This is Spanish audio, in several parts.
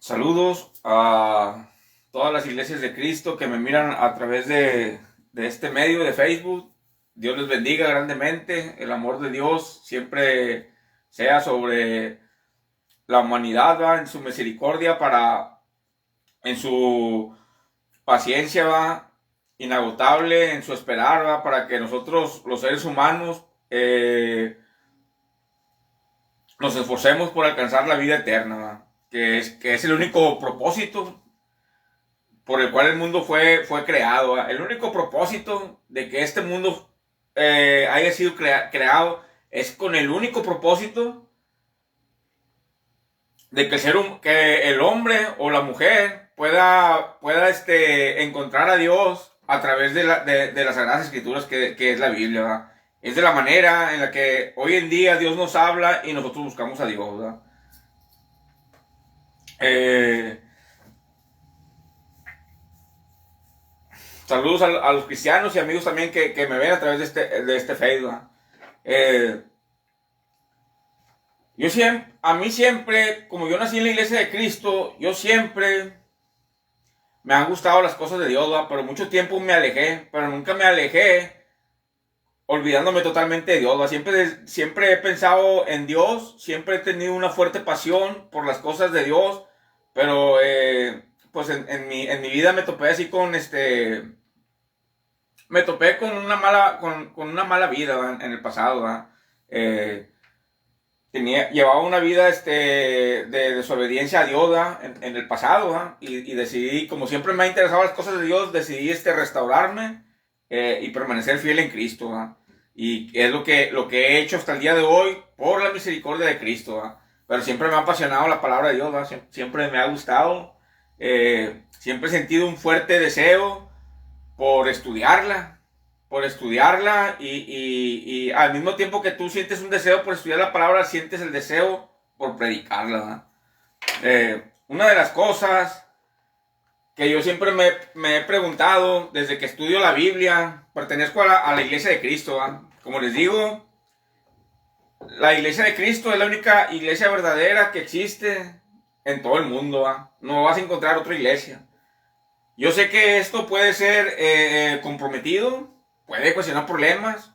Saludos a todas las iglesias de Cristo que me miran a través de este medio de Facebook. Dios les bendiga grandemente. El amor de Dios siempre sea sobre la humanidad, ¿va? En su misericordia en su paciencia, ¿va? Inagotable, en su esperar, ¿va? Para que nosotros, los seres humanos, nos esforcemos por alcanzar la vida eterna, ¿va? Que es el único propósito por el cual el mundo fue creado. ¿Va? El único propósito de que este mundo haya sido creado es con el único propósito de que el hombre o la mujer pueda encontrar a Dios a través de las Sagradas Escrituras que es la Biblia. ¿Va? Es de la manera en la que hoy en día Dios nos habla y nosotros buscamos a Dios. ¿Va? Eh, Saludos a los cristianos y amigos también que me ven a través de este Facebook. ¿Va? Eh, a mí siempre, como yo nací en la iglesia de Cristo, yo siempre me han gustado las cosas de Dios, ¿va? Pero mucho tiempo me alejé, pero nunca me alejé olvidándome totalmente de Dios, ¿va? Siempre he pensado en Dios, siempre he tenido una fuerte pasión por las cosas de Dios, pero pues en mi vida me topé así me topé con una mala vida, ¿va? En el pasado, ¿va? Eh, llevaba una vida de desobediencia a Dios, ¿va? En el pasado, ¿va? Y decidí, como siempre me ha interesado las cosas de Dios, decidí restaurarme y permanecer fiel en Cristo, ¿va? Y es lo que he hecho hasta el día de hoy por la misericordia de Cristo, ¿va? Pero siempre me ha apasionado la palabra de Dios, ¿va? Siempre me ha gustado, siempre he sentido un fuerte deseo por estudiarla, y al mismo tiempo que tú sientes un deseo por estudiar la palabra, sientes el deseo por predicarla. ¿No? Una de las cosas que yo siempre me he preguntado desde que estudio la Biblia, pertenezco a la iglesia de Cristo. ¿Va? Como les digo, la iglesia de Cristo es la única iglesia verdadera que existe en todo el mundo. ¿Va? No vas a encontrar otra iglesia. Yo sé que esto puede ser comprometido, puede ocasionar problemas,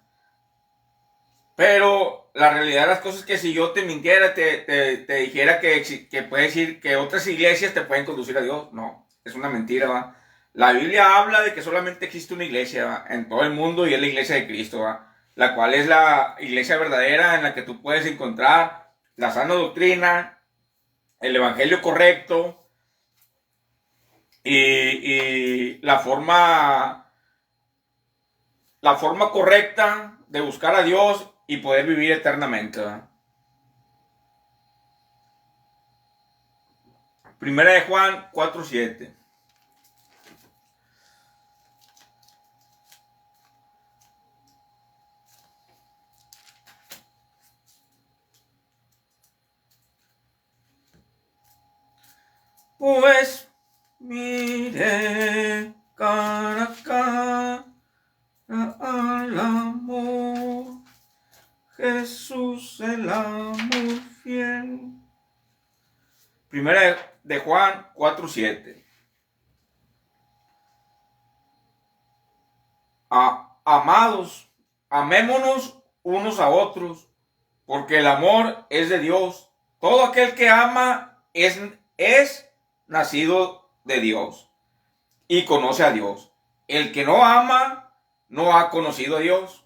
pero la realidad de las cosas es que si yo te mintiera, te dijera que puedes decir que otras iglesias te pueden conducir a Dios, no, es una mentira, ¿va? La Biblia habla de que solamente existe una iglesia, ¿va? En todo el mundo y es la iglesia de Cristo, ¿va? La cual es la iglesia verdadera en la que tú puedes encontrar la sana doctrina, el evangelio correcto, y la forma correcta de buscar a Dios y poder vivir eternamente. ¿Verdad? Primera de Juan 4:7. Pues mire cara a cara al amor, Jesús el amor fiel. Primera de Juan 4:7. Amados, amémonos unos a otros, porque el amor es de Dios. Todo aquel que ama es nacido de Dios y conoce a Dios. El que no ama no ha conocido a Dios,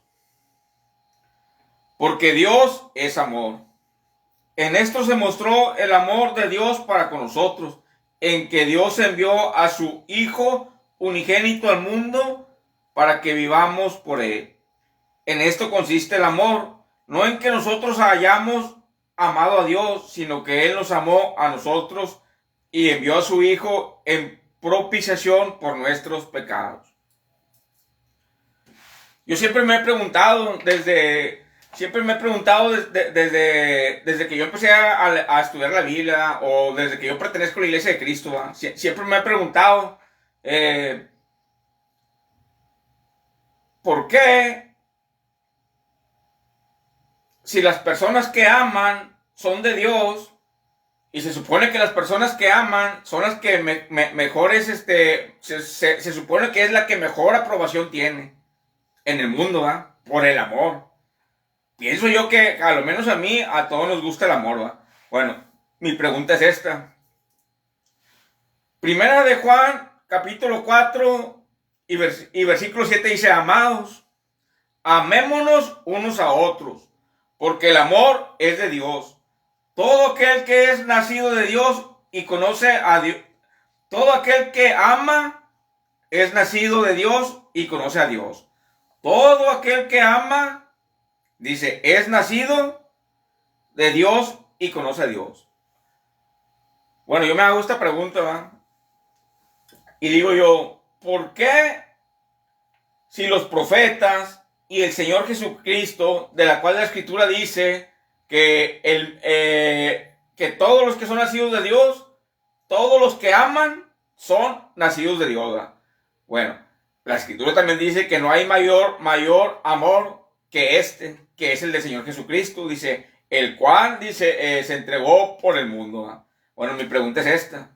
porque Dios es amor. En esto se mostró el amor de Dios para con nosotros, en que Dios envió a su Hijo unigénito al mundo para que vivamos por él. En esto consiste el amor, no en que nosotros hayamos amado a Dios, sino que Él nos amó a nosotros y envió a su Hijo en propiciación por nuestros pecados. Yo siempre me he preguntado desde que yo empecé a estudiar la Biblia o desde que yo pertenezco a la iglesia de Cristo, ¿va? Siempre me he preguntado ¿por qué si las personas que aman son de Dios, Y se supone que las personas que aman son las que mejores, se supone que es la que mejor aprobación tiene en el mundo, ¿va? Por el amor. Pienso yo que, a lo menos a mí, a todos nos gusta el amor, ¿va? Bueno, mi pregunta es esta. Primera de Juan, capítulo 4 y versículo 7 dice, amados, amémonos unos a otros, porque el amor es de Dios. Todo aquel que es nacido de Dios y conoce a Dios, todo aquel que ama es nacido de Dios y conoce a Dios. Todo aquel que ama, dice, es nacido de Dios y conoce a Dios. Bueno, yo me hago esta pregunta, ¿va? Y digo yo, ¿por qué si los profetas y el Señor Jesucristo, de la cual la Escritura dice que, que todos los que son nacidos de Dios, todos los que aman, son nacidos de Dios, ¿verdad? Bueno, la Escritura también dice que no hay mayor amor que que es el del Señor Jesucristo, dice, el cual, dice, se entregó por el mundo, ¿verdad? Bueno, mi pregunta es esta.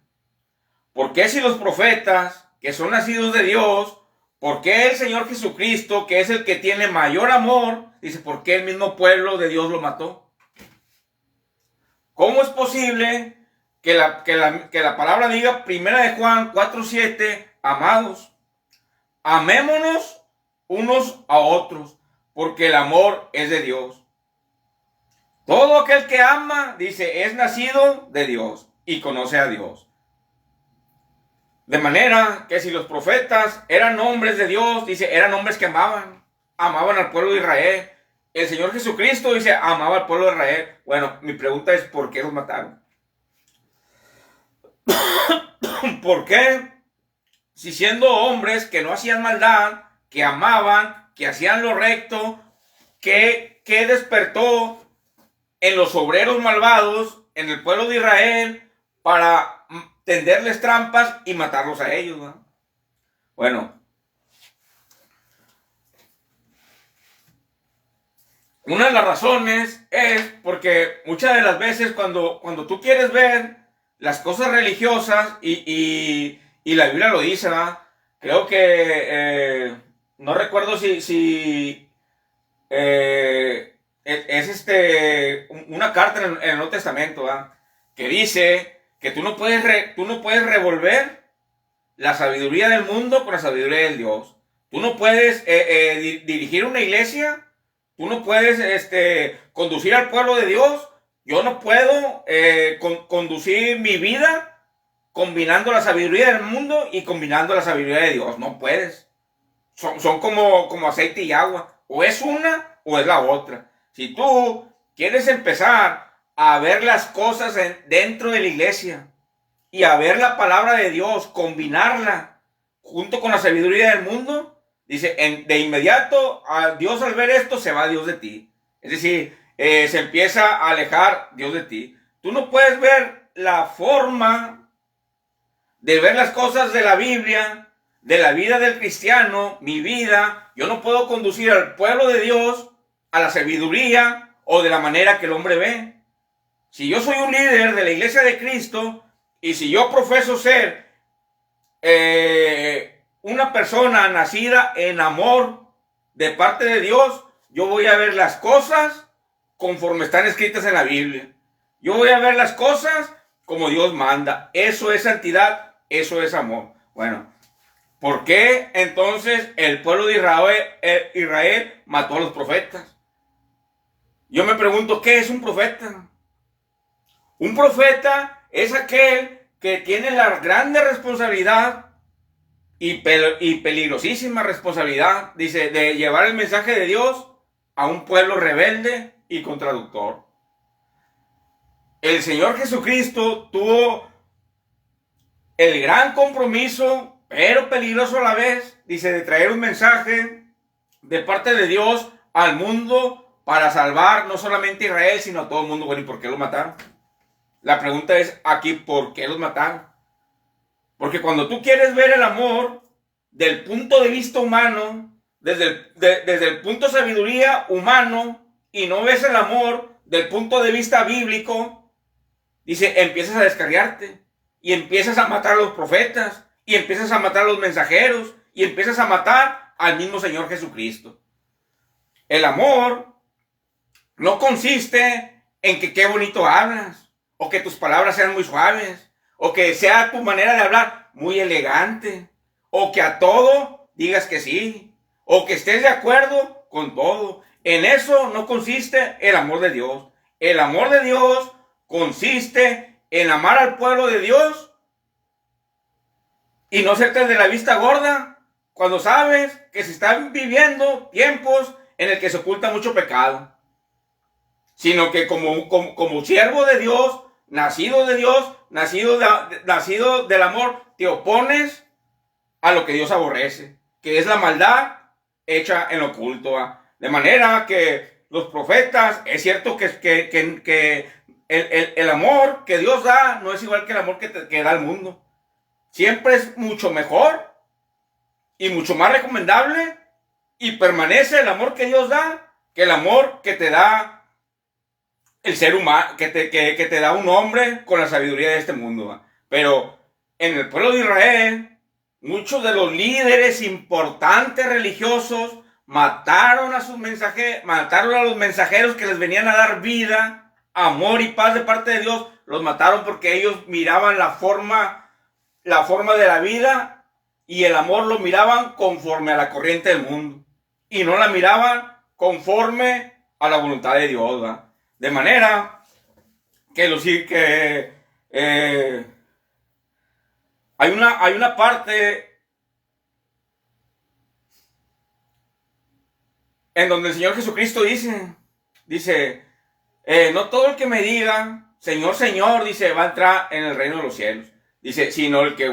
¿Por qué si los profetas, que son nacidos de Dios, por qué el Señor Jesucristo, que es el que tiene mayor amor, dice, por qué el mismo pueblo de Dios lo mató? ¿Cómo es posible que la palabra diga, primera de Juan 4:7, amados, amémonos unos a otros, porque el amor es de Dios? Todo aquel que ama, dice, es nacido de Dios y conoce a Dios. De manera que si los profetas eran hombres de Dios, dice, eran hombres que amaban al pueblo de Israel. El Señor Jesucristo, dice, amaba al pueblo de Israel. Bueno, mi pregunta es, ¿por qué los mataron? ¿Por qué? Si siendo hombres que no hacían maldad, que amaban, que hacían lo recto, ¿qué despertó en los obreros malvados, en el pueblo de Israel, para tenderles trampas y matarlos a ellos, ¿no? Bueno, una de las razones es porque muchas de las veces cuando tú quieres ver las cosas religiosas y la Biblia lo dice, ¿no? Creo que no recuerdo si es una carta en el Nuevo Testamento, ¿no? Que dice que tú no puedes revolver la sabiduría del mundo con la sabiduría de Dios. Tú no puedes dirigir una iglesia. Tú no puedes conducir al pueblo de Dios. Yo no puedo conducir mi vida combinando la sabiduría del mundo y combinando la sabiduría de Dios. No puedes. Son como aceite y agua. O es una o es la otra. Si tú quieres empezar a ver las cosas dentro de la iglesia y a ver la palabra de Dios, combinarla junto con la sabiduría del mundo, dice, de inmediato a Dios, al ver esto, se va Dios de ti. Es decir, se empieza a alejar Dios de ti. Tú no puedes ver la forma de ver las cosas de la Biblia, de la vida del cristiano, mi vida. Yo no puedo conducir al pueblo de Dios a la sabiduría o de la manera que el hombre ve. Si yo soy un líder de la iglesia de Cristo y si yo profeso ser una persona nacida en amor de parte de Dios, yo voy a ver las cosas conforme están escritas en la Biblia. Yo voy a ver las cosas como Dios manda. Eso es santidad, eso es amor. Bueno, ¿por qué entonces el pueblo de Israel mató a los profetas? Yo me pregunto, ¿qué es un profeta? Un profeta es aquel que tiene la grande responsabilidad y peligrosísima responsabilidad, dice, de llevar el mensaje de Dios a un pueblo rebelde y contradictor. El Señor Jesucristo tuvo el gran compromiso, pero peligroso a la vez, dice, de traer un mensaje de parte de Dios al mundo para salvar no solamente a Israel, sino a todo el mundo. Bueno, ¿y por qué lo mataron? La pregunta es aquí, ¿por qué los mataron? Porque cuando tú quieres ver el amor del punto de vista humano, desde el punto de sabiduría humano, y no ves el amor del punto de vista bíblico, dice, empiezas a descarriarte y empiezas a matar a los profetas y empiezas a matar a los mensajeros y empiezas a matar al mismo Señor Jesucristo. El amor no consiste en que qué bonito hablas, o que tus palabras sean muy suaves, o que sea tu manera de hablar muy elegante, o que a todo digas que sí, o que estés de acuerdo con todo. En eso no consiste el amor de Dios. El amor de Dios consiste en amar al pueblo de Dios y no serte de la vista gorda cuando sabes que se están viviendo tiempos en el que se oculta mucho pecado, sino que como siervo de Dios, nacido del amor, te opones a lo que Dios aborrece, que es la maldad hecha en lo oculto. De manera que los profetas, es cierto que el amor que Dios da no es igual que el amor que da el mundo. Siempre es mucho mejor y mucho más recomendable y permanece el amor que Dios da que el amor que te da el ser humano, que te da un hombre con la sabiduría de este mundo. Pero en el pueblo de Israel, muchos de los líderes importantes religiosos mataron a los mensajeros que les venían a dar vida, amor y paz de parte de Dios. Los mataron porque ellos miraban la forma de la vida y el amor lo miraban conforme a la corriente del mundo y no la miraban conforme a la voluntad de Dios, ¿verdad? De manera que hay una parte en donde el Señor Jesucristo dice, no todo el que me diga, Señor, Señor, dice, va a entrar en el reino de los cielos. Dice, sino el que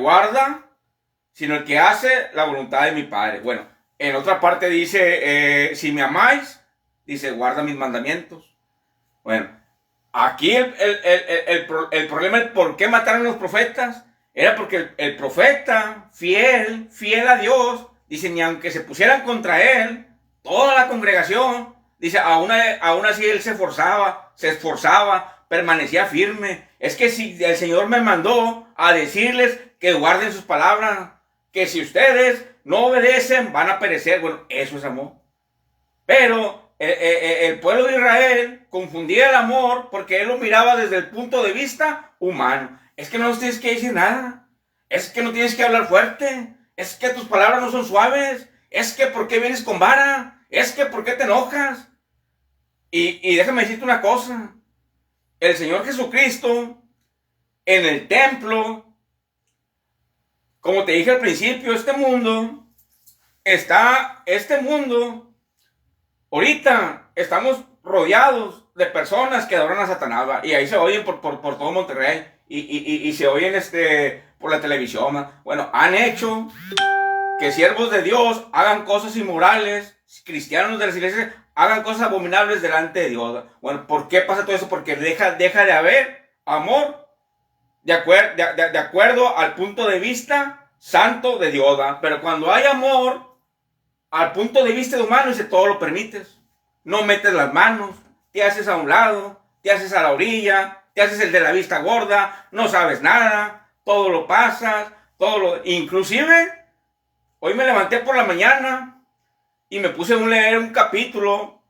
hace la voluntad de mi Padre. Bueno, en otra parte dice, si me amáis, dice, guarda mis mandamientos. Bueno, aquí el problema, el por qué mataron a los profetas, era porque el profeta, fiel a Dios, dice, ni aunque se pusieran contra él, toda la congregación, dice, aún así él se esforzaba, permanecía firme. Es que si el Señor me mandó a decirles que guarden sus palabras, que si ustedes no obedecen van a perecer. Bueno, eso es amor. Pero el pueblo de Israel confundía el amor porque él lo miraba desde el punto de vista humano. Es que no tienes que decir nada. Es que no tienes que hablar fuerte. Es que tus palabras no son suaves. Es que ¿por qué vienes con vara? Es que ¿por qué te enojas? Y déjame decirte una cosa. El Señor Jesucristo en el templo, como te dije al principio, este mundo, ahorita estamos rodeados de personas que adoran a Satanás, y ahí se oyen por todo Monterrey, y se oyen por la televisión. Bueno, han hecho que siervos de Dios hagan cosas inmorales, cristianos de las iglesias hagan cosas abominables delante de Dios. Bueno, ¿por qué pasa todo eso? Porque deja de haber amor de acuerdo al punto de vista santo de Dios. Pero cuando hay amor al punto de vista humano, dice, todo lo permites. No metes las manos, te haces a un lado, te haces a la orilla, te haces el de la vista gorda, no sabes nada, todo lo pasas, inclusive, hoy me levanté por la mañana y me puse a leer un capítulo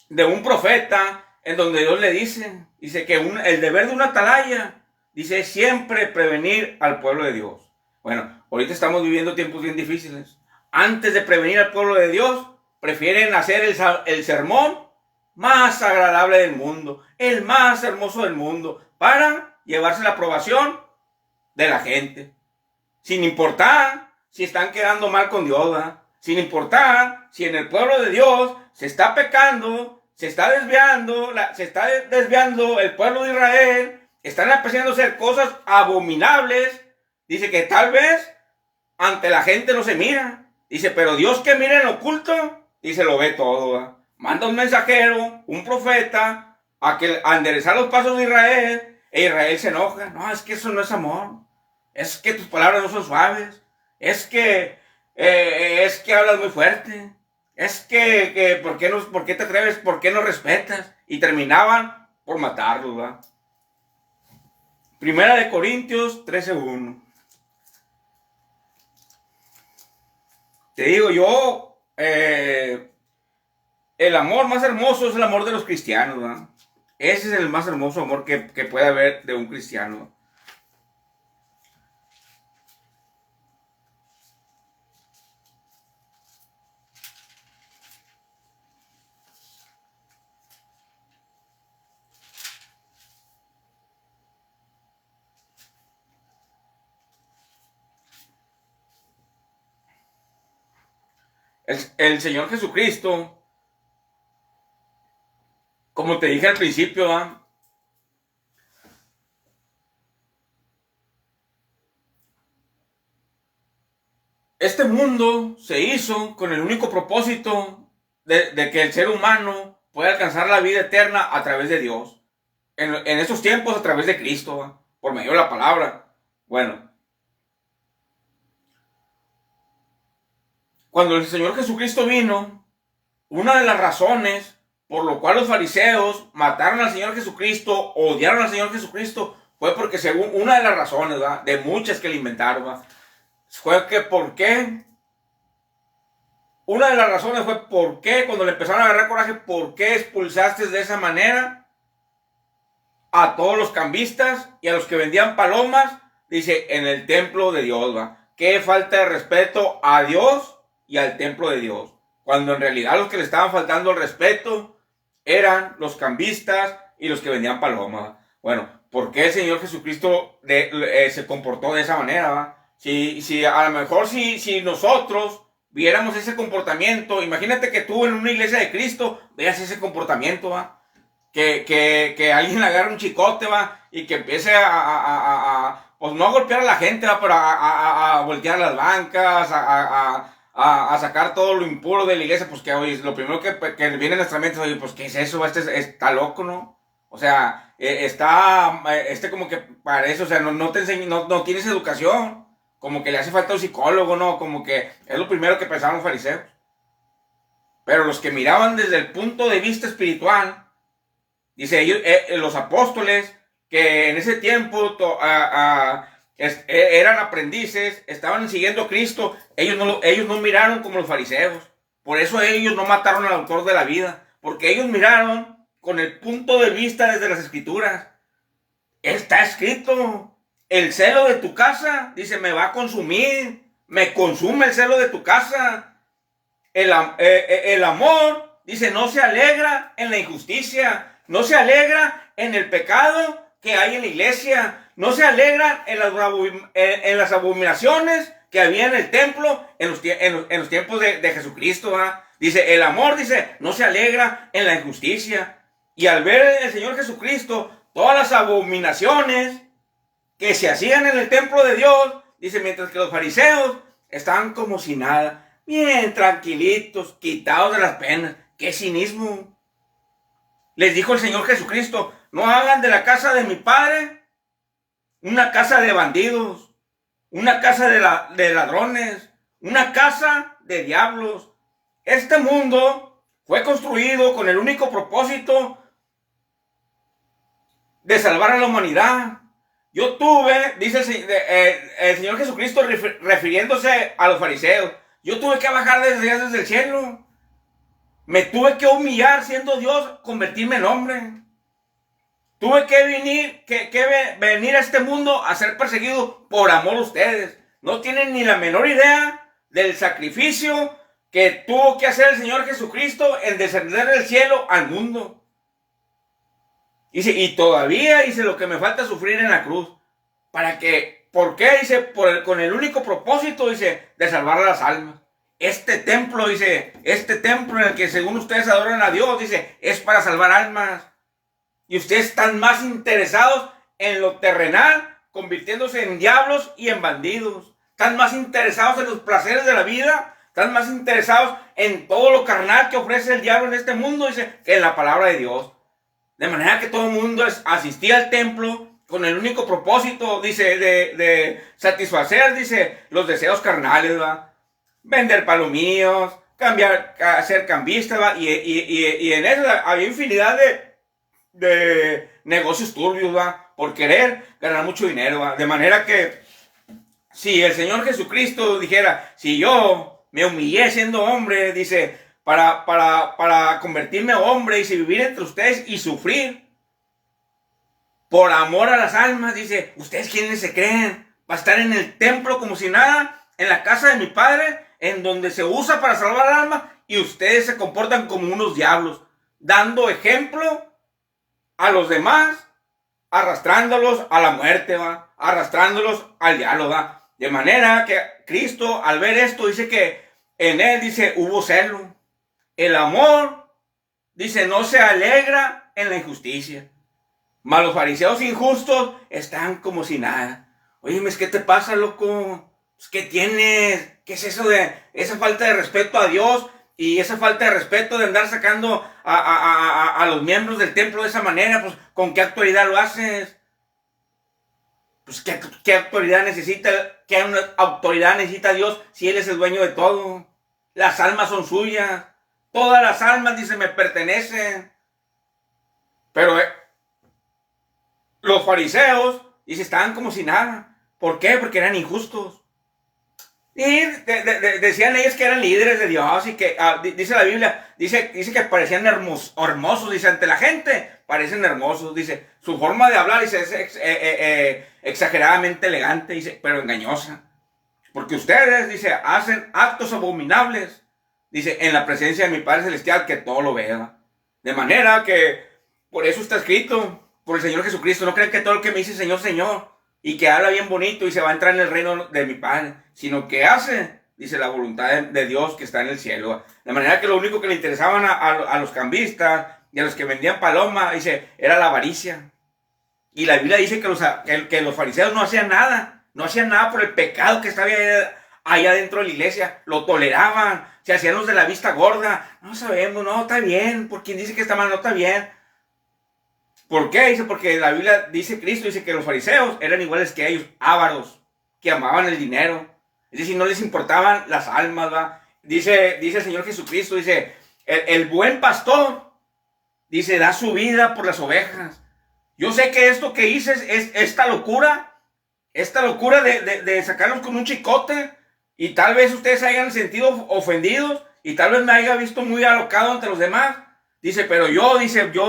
de un profeta en donde Dios le dice que el deber de una atalaya, dice, es siempre prevenir al pueblo de Dios. Bueno, ahorita estamos viviendo tiempos bien difíciles. Antes de prevenir al pueblo de Dios, prefieren hacer el sermón más agradable del mundo, el más hermoso del mundo, para llevarse la aprobación de la gente. Sin importar si están quedando mal con Dios, ¿verdad? Sin importar si en el pueblo de Dios se está pecando, se está desviando el pueblo de Israel, están empezando a hacer cosas abominables. Dice que tal vez ante la gente no se mira. Dice, pero Dios que mira en lo oculto, dice, lo ve todo, ¿verdad? Manda un mensajero, un profeta, a enderezar los pasos de Israel, e Israel se enoja. No, es que eso no es amor. Es que tus palabras no son suaves. Es que hablas muy fuerte. Es que ¿por qué te atreves? ¿Por qué no respetas? Y terminaban por matarlos, ¿verdad? Primera de Corintios 13:1. Te digo yo, el amor más hermoso es el amor de los cristianos, ¿verdad? Ese es el más hermoso amor que puede haber de un cristiano. El Señor Jesucristo, como te dije al principio, ¿verdad? Este mundo se hizo con el único propósito de que el ser humano pueda alcanzar la vida eterna a través de Dios. En estos tiempos a través de Cristo, ¿va? Por medio de la palabra. Bueno, cuando el Señor Jesucristo vino, una de las razones por lo cual los fariseos mataron al Señor Jesucristo, odiaron al Señor Jesucristo, fue porque según una de las razones, ¿va? De muchas que le inventaron, ¿va? Fue que ¿por qué? Una de las razones fue ¿por qué? Cuando le empezaron a agarrar coraje, ¿por qué expulsaste de esa manera a todos los cambistas y a los que vendían palomas? Dice, en el templo de Dios, ¿va? Qué falta de respeto a Dios y al templo de Dios. Cuando en realidad los que le estaban faltando el respeto eran los cambistas y los que vendían palomas. Bueno, ¿por qué el Señor Jesucristo se comportó de esa manera, ¿va? Si a lo mejor si nosotros viéramos ese comportamiento, imagínate que tú en una iglesia de Cristo veas ese comportamiento, ¿va? Que alguien agarre un chicote, ¿va? Y que empiece pues no a golpear a la gente, ¿va? Pero a voltear las bancas, a sacar todo lo impuro de la iglesia, pues que oye, lo primero que viene en nuestra mente es, oye, pues ¿qué es eso? Está loco, ¿no? O sea, está como que parece, o sea, no te enseña, no tienes educación. Como que le hace falta un psicólogo, ¿no? Como que es lo primero que pensaban los fariseos. Pero los que miraban desde el punto de vista espiritual, dice ellos, los apóstoles, que en ese tiempo eran aprendices, estaban siguiendo a Cristo, ellos no miraron como los fariseos. Por eso ellos no mataron al autor de la vida, porque ellos miraron con el punto de vista desde las escrituras. Está escrito. El celo de tu casa, dice, me va a consumir. Me consume el celo de tu casa. El amor, dice, no se alegra en la injusticia. No se alegra en el pecado que hay en la iglesia. No se alegra en las abominaciones que había en el templo en los tiempos de Jesucristo, ¿va? Dice, el amor, dice, no se alegra en la injusticia. Y al ver el Señor Jesucristo todas las abominaciones que se hacían en el templo de Dios, dice, mientras que los fariseos estaban como si nada, bien tranquilitos, quitados de las penas. ¡Qué cinismo! Les dijo el Señor Jesucristo, no hagan de la casa de mi Padre una casa de bandidos, una casa de ladrones, una casa de diablos. Este mundo fue construido con el único propósito de salvar a la humanidad. Yo tuve, dice el Señor Jesucristo refiriéndose a los fariseos, yo tuve que bajar desde el cielo. Me tuve que humillar siendo Dios, convertirme en hombre. Tuve que venir a este mundo a ser perseguido por amor a ustedes. No tienen ni la menor idea del sacrificio que tuvo que hacer el Señor Jesucristo en descender del cielo al mundo. Dice, y todavía, dice, lo que me falta sufrir en la cruz. ¿Para qué? ¿Por qué? Dice, con el único propósito, dice, de salvar a las almas. Este templo, dice, este templo en el que según ustedes adoran a Dios, dice, es para salvar almas. Y ustedes están más interesados en lo terrenal, convirtiéndose en diablos y en bandidos. Están más interesados en los placeres de la vida, están más interesados en todo lo carnal que ofrece el diablo en este mundo, dice, que en la palabra de Dios. De manera que todo el mundo asistía al templo con el único propósito, dice, de satisfacer, dice, los deseos carnales, ¿va? Vender palomillos, ser cambista, ¿va? Y en eso había infinidad de negocios turbios, ¿va? por querer ganar mucho dinero, ¿va? De manera que si el Señor Jesucristo dijera, si yo me humillé siendo hombre, dice, para convertirme en hombre y si vivir entre ustedes y sufrir por amor a las almas, dice, ¿ustedes quiénes se creen? Va a estar en el templo como si nada, en la casa de mi padre, en donde se usa para salvar almas, y ustedes se comportan como unos diablos, dando ejemplo a los demás, arrastrándolos a la muerte, ¿va? Arrastrándolos al diablo, ¿va? De manera que Cristo, al ver esto, dice que en él, dice, hubo celo. El amor, dice, no se alegra en la injusticia. Mas los fariseos injustos están como si nada. Oye, ¿qué te pasa, loco? ¿Qué tienes? ¿Qué es eso de esa falta de respeto a Dios? Y esa falta de respeto de andar sacando a los miembros del templo de esa manera, pues, ¿con qué autoridad lo haces? Pues, ¿qué autoridad necesita? ¿Qué autoridad necesita Dios si Él es el dueño de todo? Las almas son suyas. Todas las almas, dice, me pertenecen. Pero los fariseos, dice, estaban como si nada. ¿Por qué? Porque eran injustos. Y decían ellos que eran líderes de Dios y que, dice la Biblia, dice que parecían hermosos, dice, ante la gente parecen hermosos, dice, su forma de hablar, dice, es exageradamente elegante, dice, pero engañosa. Porque ustedes, dice, hacen actos abominables, dice, en la presencia de mi Padre Celestial, que todo lo vea. De manera que, por eso está escrito, por el Señor Jesucristo, no creen que todo el que me dice Señor, Señor, y que habla bien bonito y se va a entrar en el reino de mi Padre, sino que hace, dice, la voluntad de Dios que está en el cielo. De manera que lo único que le interesaban a los cambistas y a los que vendían paloma, dice, era la avaricia. Y la Biblia dice que los fariseos no hacían nada por el pecado que estaba allá dentro de la iglesia, lo toleraban, se hacían los de la vista gorda, no sabemos, no, está bien, por quien dice que está mal, no está bien. ¿Por qué? Dice, porque la Biblia dice, Cristo dice que los fariseos eran iguales que ellos, ávaros, que amaban el dinero, es decir, no les importaban las almas, ¿va? Dice el Señor Jesucristo, dice, el buen pastor, dice, da su vida por las ovejas. Yo sé que esto que hice es esta locura de sacarlos con un chicote, y tal vez ustedes se hayan sentido ofendidos, y tal vez me haya visto muy alocado ante los demás. Dice, pero yo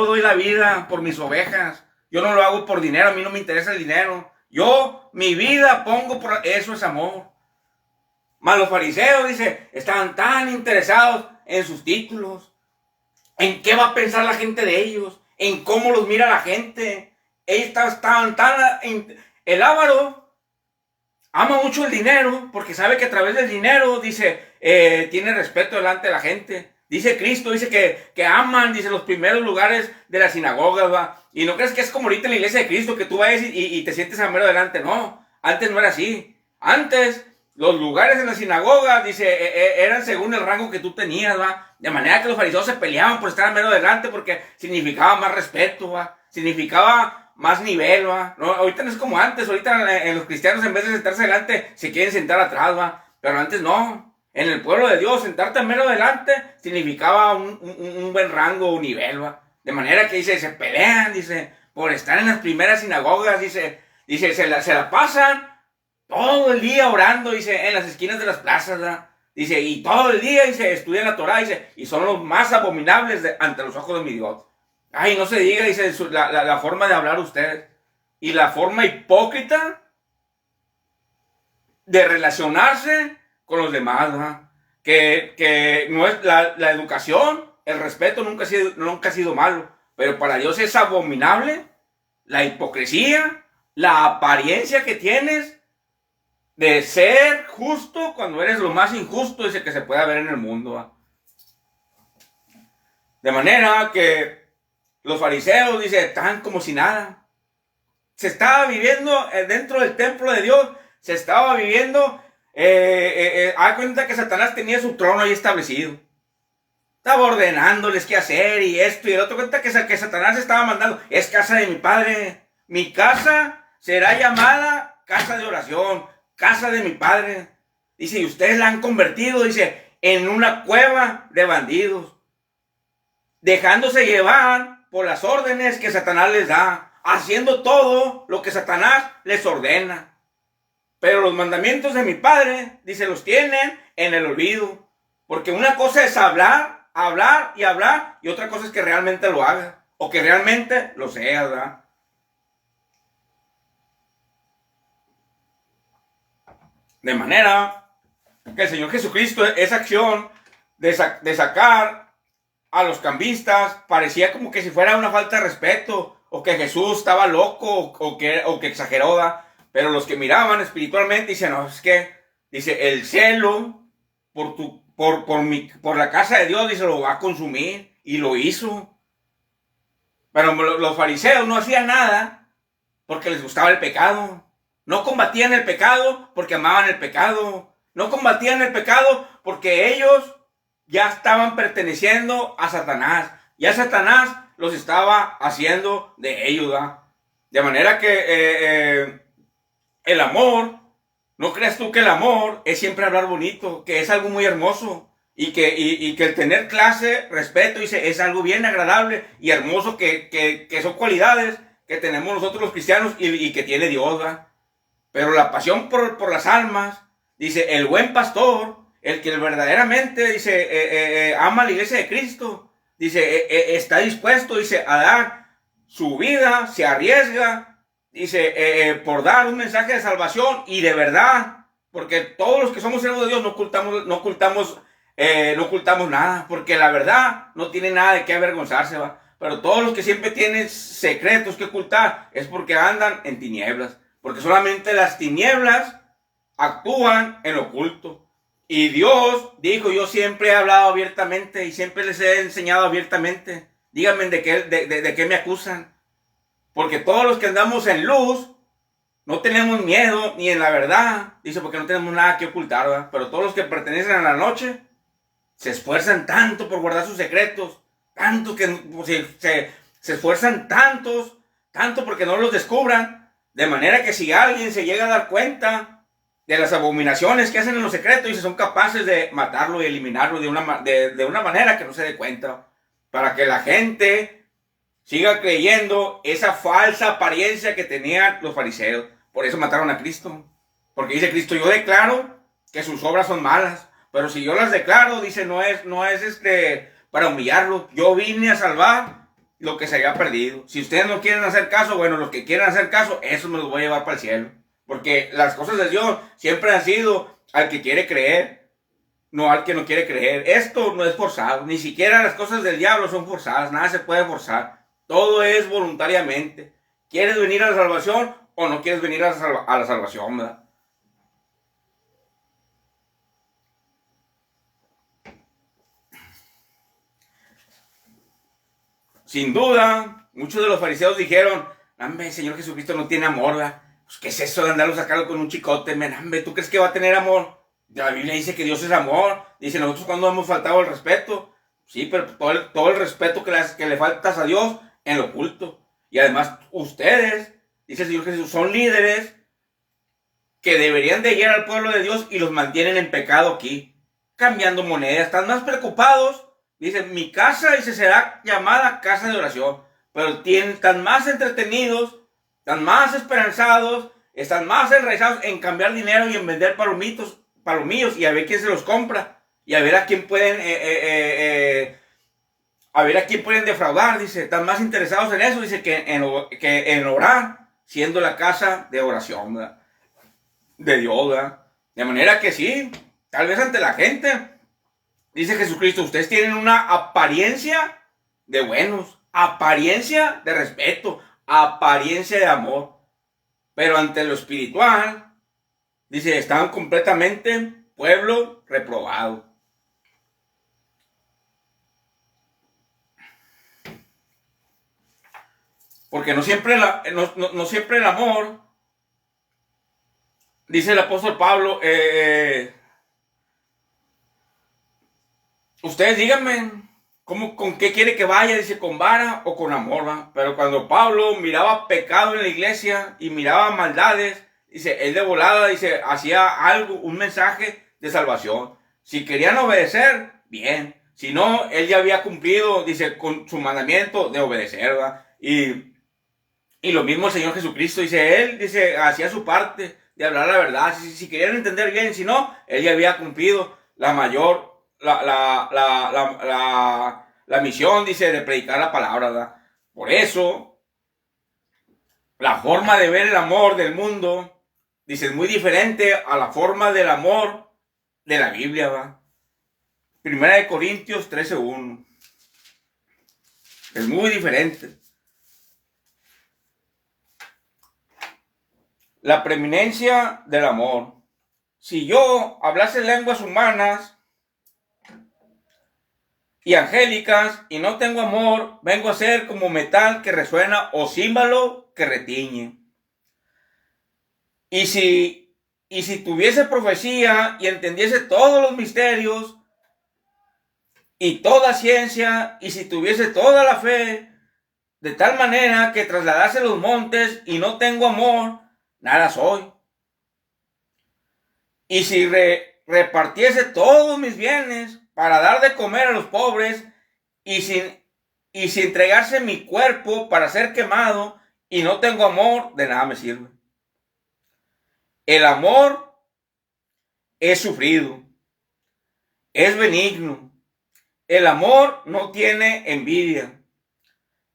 doy la vida por mis ovejas. Yo no lo hago por dinero, a mí no me interesa el dinero. Yo, mi vida pongo por eso, es amor. Mas los fariseos, dice, estaban tan interesados en sus títulos, en qué va a pensar la gente de ellos, en cómo los mira la gente. Ellos estaban el avaro ama mucho el dinero, porque sabe que a través del dinero, dice, tiene respeto delante de la gente. Dice Cristo, dice que aman, dice, los primeros lugares de las sinagogas, ¿va? Y no crees que es como ahorita en la iglesia de Cristo, que tú vayas y te sientes a mero delante. No, antes no era así. Antes, los lugares en la sinagoga, dice, eran según el rango que tú tenías, ¿va? De manera que los fariseos se peleaban por estar a mero delante, porque significaba más respeto, ¿va? Significaba más nivel, ¿va? No, ahorita no es como antes. Ahorita en los cristianos, en vez de sentarse delante, se quieren sentar atrás, ¿va? Pero antes no. En el pueblo de Dios, sentarte mero delante significaba un buen rango o nivel, ¿va? De manera que, dice, se pelean, dice, por estar en las primeras sinagogas, dice se la pasan todo el día orando, dice, en las esquinas de las plazas, ¿va? Dice, y todo el día, dice, estudian la Torah, dice, y son los más abominables ante los ojos de mi Dios. Ay, no se diga, dice, la forma de hablar ustedes, y la forma hipócrita de relacionarse con los demás, ¿no? Que no es la educación, el respeto nunca ha sido malo, pero para Dios es abominable la hipocresía, la apariencia que tienes de ser justo cuando eres lo más injusto, dice, que se pueda ver en el mundo, ¿no? De manera que los fariseos, dice, están como si nada. Se estaba viviendo dentro del templo de Dios, se estaba viviendo. Haz cuenta que Satanás tenía su trono ahí establecido. Estaba ordenándoles qué hacer y esto y el otro. Cuenta que Satanás estaba mandando. Es casa de mi Padre. Mi casa será llamada casa de oración. Casa de mi Padre. Dice, y ustedes la han convertido, dice, en una cueva de bandidos. Dejándose llevar por las órdenes que Satanás les da. haciendo todo lo que Satanás les ordena. Pero los mandamientos de mi Padre, dice, los tienen en el olvido. Porque una cosa es hablar, hablar y hablar, y otra cosa es que realmente lo haga, o que realmente lo sea, ¿verdad? De manera que el Señor Jesucristo, esa acción de sacar a los cambistas, parecía como que si fuera una falta de respeto, o que Jesús estaba loco, o que exageró, ¿verdad? Pero los que miraban espiritualmente dicen, no, es que, dice, el celo por la casa de Dios, dice, lo va a consumir, y lo hizo. Pero los fariseos no hacían nada porque les gustaba el pecado. No combatían el pecado porque amaban el pecado. No combatían el pecado porque ellos ya estaban perteneciendo a Satanás. Ya Satanás los estaba haciendo de ellos, ¿verdad? De manera que el amor, no creas tú que el amor es siempre hablar bonito, que es algo muy hermoso. Y que el tener clase, respeto, dice, es algo bien agradable y hermoso, que son cualidades que tenemos nosotros los cristianos y que tiene Dios, ¿verdad? Pero la pasión por las almas, dice, el buen pastor, el que verdaderamente, dice, ama a la iglesia de Cristo, dice, está dispuesto, dice, a dar su vida, se arriesga, dice, por dar un mensaje de salvación y de verdad, porque todos los que somos hijos de Dios no ocultamos nada, porque la verdad no tiene nada de qué avergonzarse, ¿va? Pero todos los que siempre tienen secretos que ocultar es porque andan en tinieblas, porque solamente las tinieblas actúan en lo oculto. Y Dios dijo, yo siempre he hablado abiertamente y siempre les he enseñado abiertamente. Díganme de qué me acusan. Porque todos los que andamos en luz no tenemos miedo ni en la verdad. Dice, porque no tenemos nada que ocultar, ¿verdad? Pero todos los que pertenecen a la noche se esfuerzan tanto por guardar sus secretos, tanto que se esfuerzan tanto porque no los descubran, de manera que si alguien se llega a dar cuenta de las abominaciones que hacen en los secretos, y son capaces de matarlo y eliminarlo de una manera que no se dé cuenta, para que la gente siga creyendo esa falsa apariencia que tenían los fariseos. Por eso mataron a Cristo, porque dice Cristo, yo declaro que sus obras son malas, pero si yo las declaro, dice, no es para humillarlo. Yo vine a salvar lo que se había perdido. Si ustedes no quieren hacer caso, bueno, los que quieran hacer caso, eso me los voy a llevar para el cielo. Porque las cosas de Dios siempre han sido al que quiere creer, no al que no quiere creer. Esto no es forzado. Ni siquiera las cosas del diablo son forzadas. Nada se puede forzar. Todo es voluntariamente. ¿Quieres venir a la salvación o no quieres venir a la salvación, verdad? Sin duda, muchos de los fariseos dijeron, hombre, el Señor Jesucristo no tiene amor, ¿verdad? Pues, ¿qué es eso de andarlo sacando con un chicote? Hombre, ¿tú crees que va a tener amor? La Biblia dice que Dios es amor. Dice, nosotros cuando hemos faltado el respeto. Sí, pero todo el respeto que le faltas a Dios en lo oculto. Y además, ustedes, dice el Señor Jesús, son líderes que deberían de guiar al pueblo de Dios y los mantienen en pecado aquí, cambiando monedas. Están más preocupados. Dice, mi casa, dice, será llamada casa de oración. Pero están más entretenidos, están más esperanzados, están más enraizados en cambiar dinero y en vender palomillos y a ver quién se los compra. Y a ver a quién pueden, defraudar, dice. Están más interesados en eso, dice, que en orar, siendo la casa de oración, ¿verdad? De Dios, ¿verdad? De manera que sí, tal vez ante la gente, dice Jesucristo, ustedes tienen una apariencia de buenos, apariencia de respeto, apariencia de amor, pero ante lo espiritual, dice, están completamente pueblo reprobado. Porque no siempre el amor, dice el apóstol Pablo, ustedes díganme, ¿con qué quiere que vaya? Dice, con vara o con amor, ¿va? Pero cuando Pablo miraba pecado en la iglesia y miraba maldades, dice, él de volada, dice, hacía algo, un mensaje de salvación. Si querían obedecer, bien. Si no, él ya había cumplido, dice, con su mandamiento de obedecer, ¿va? Y Y lo mismo el Señor Jesucristo, dice, él, dice, hacía su parte de hablar la verdad. Si querían entender bien, si no, él ya había cumplido la mayor, la misión, dice, de predicar la palabra, ¿verdad? Por eso, la forma de ver el amor del mundo, dice, es muy diferente a la forma del amor de la Biblia, ¿va? Primera de Corintios 13:1. Es muy diferente. La preeminencia del amor. Si yo hablase lenguas humanas y angélicas y no tengo amor, vengo a ser como metal que resuena o címbalo que retiñe. Y si tuviese profecía y entendiese todos los misterios y toda ciencia, y si tuviese toda la fe, de tal manera que trasladase los montes y no tengo amor, nada soy. Y si repartiese todos mis bienes para dar de comer a los pobres, y si entregarse mi cuerpo para ser quemado y no tengo amor, de nada me sirve. El amor es sufrido, es benigno. El amor no tiene envidia.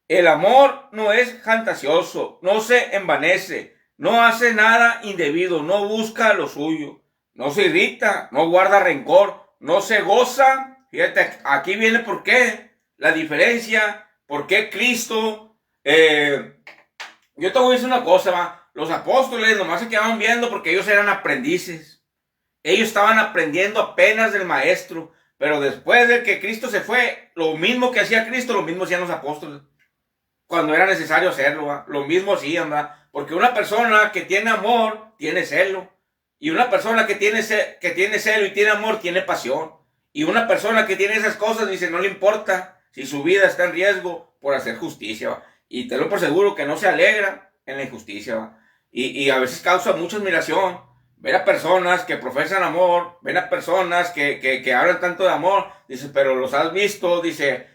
El amor no es fantasioso, no se envanece, no hace nada indebido, no busca lo suyo, no se irrita, no guarda rencor, no se goza. Fíjate, aquí viene por qué, la diferencia, por qué Cristo. Yo te voy a decir una cosa, ¿va? Los apóstoles nomás se quedaban viendo porque ellos eran aprendices. Ellos estaban aprendiendo apenas del maestro, pero después de que Cristo se fue, lo mismo que hacía Cristo, lo mismo hacían los apóstoles. Cuando era necesario hacerlo, ¿va? Lo mismo hacían, ¿va? Porque una persona que tiene amor, tiene celo. Y una persona que tiene celo y tiene amor, tiene pasión. Y una persona que tiene esas cosas, dice, no le importa si su vida está en riesgo por hacer justicia, ¿va? Y te lo por seguro que no se alegra en la injusticia, ¿va? Y a veces causa mucha admiración ver a personas que profesan amor, ver a personas que hablan tanto de amor, dice, pero los has visto, dice,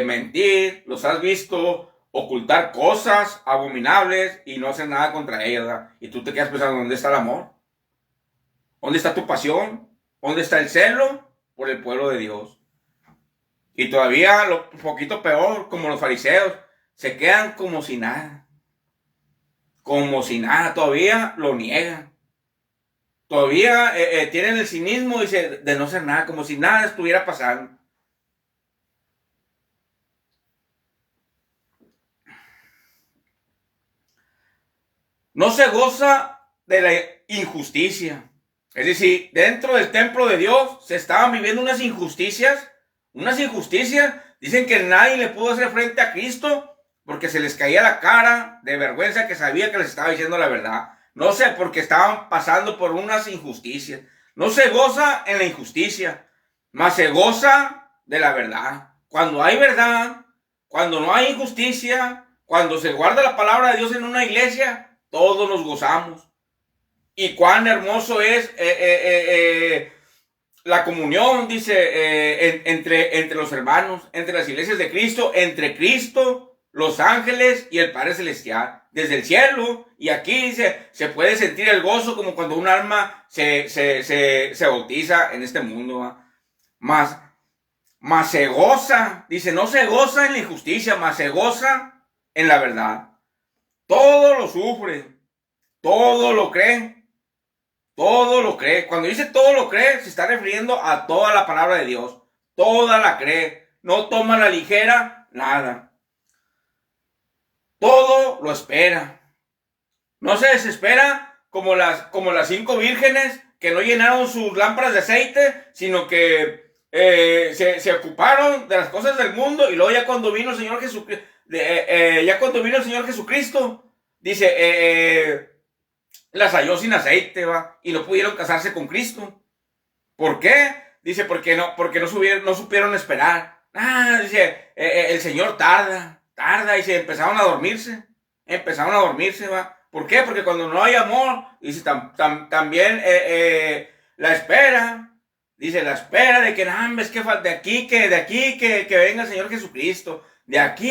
mentir, los has visto ocultar cosas abominables y no hacer nada contra ellas, ¿verdad? Y tú te quedas pensando, ¿dónde está el amor? ¿Dónde está tu pasión? ¿Dónde está el celo por el pueblo de Dios? Y todavía, un poquito peor, como los fariseos, se quedan como si nada. Como si nada, todavía lo niegan. Todavía tienen el cinismo, dice, de no ser nada, como si nada estuviera pasando. No se goza de la injusticia. Es decir, dentro del templo de Dios se estaban viviendo unas injusticias. Dicen que nadie le pudo hacer frente a Cristo porque se les caía la cara de vergüenza que sabía que les estaba diciendo la verdad. No sé, porque estaban pasando por unas injusticias. No se goza en la injusticia, mas se goza de la verdad. Cuando hay verdad, cuando no hay injusticia, cuando se guarda la palabra de Dios en una iglesia, todos nos gozamos. Y cuán hermoso es la comunión, dice, entre los hermanos, entre las iglesias de Cristo, entre Cristo, los ángeles y el Padre Celestial. Desde el cielo, y aquí dice, se puede sentir el gozo como cuando un alma se bautiza en este mundo, ¿va? Más se goza, dice, no se goza en la injusticia, más se goza en la verdad. Todo lo sufre, todo lo cree, todo lo cree. Cuando dice todo lo cree, se está refiriendo a toda la palabra de Dios. Toda la cree, no toma a la ligera nada. Todo lo espera. No se desespera como las 5 vírgenes que no llenaron sus lámparas de aceite, sino que se ocuparon de las cosas del mundo, y luego ya cuando vino el Señor Jesucristo, dice, las halló sin aceite, ¿va? Y no pudieron casarse con Cristo. ¿Por qué? Dice, porque no supieron esperar. Dice, el Señor tarda, y se empezaron a dormirse, ¿va? ¿Por qué? Porque cuando no hay amor, dice, también la espera, dice, la espera de que, de aquí que venga el Señor Jesucristo, de aquí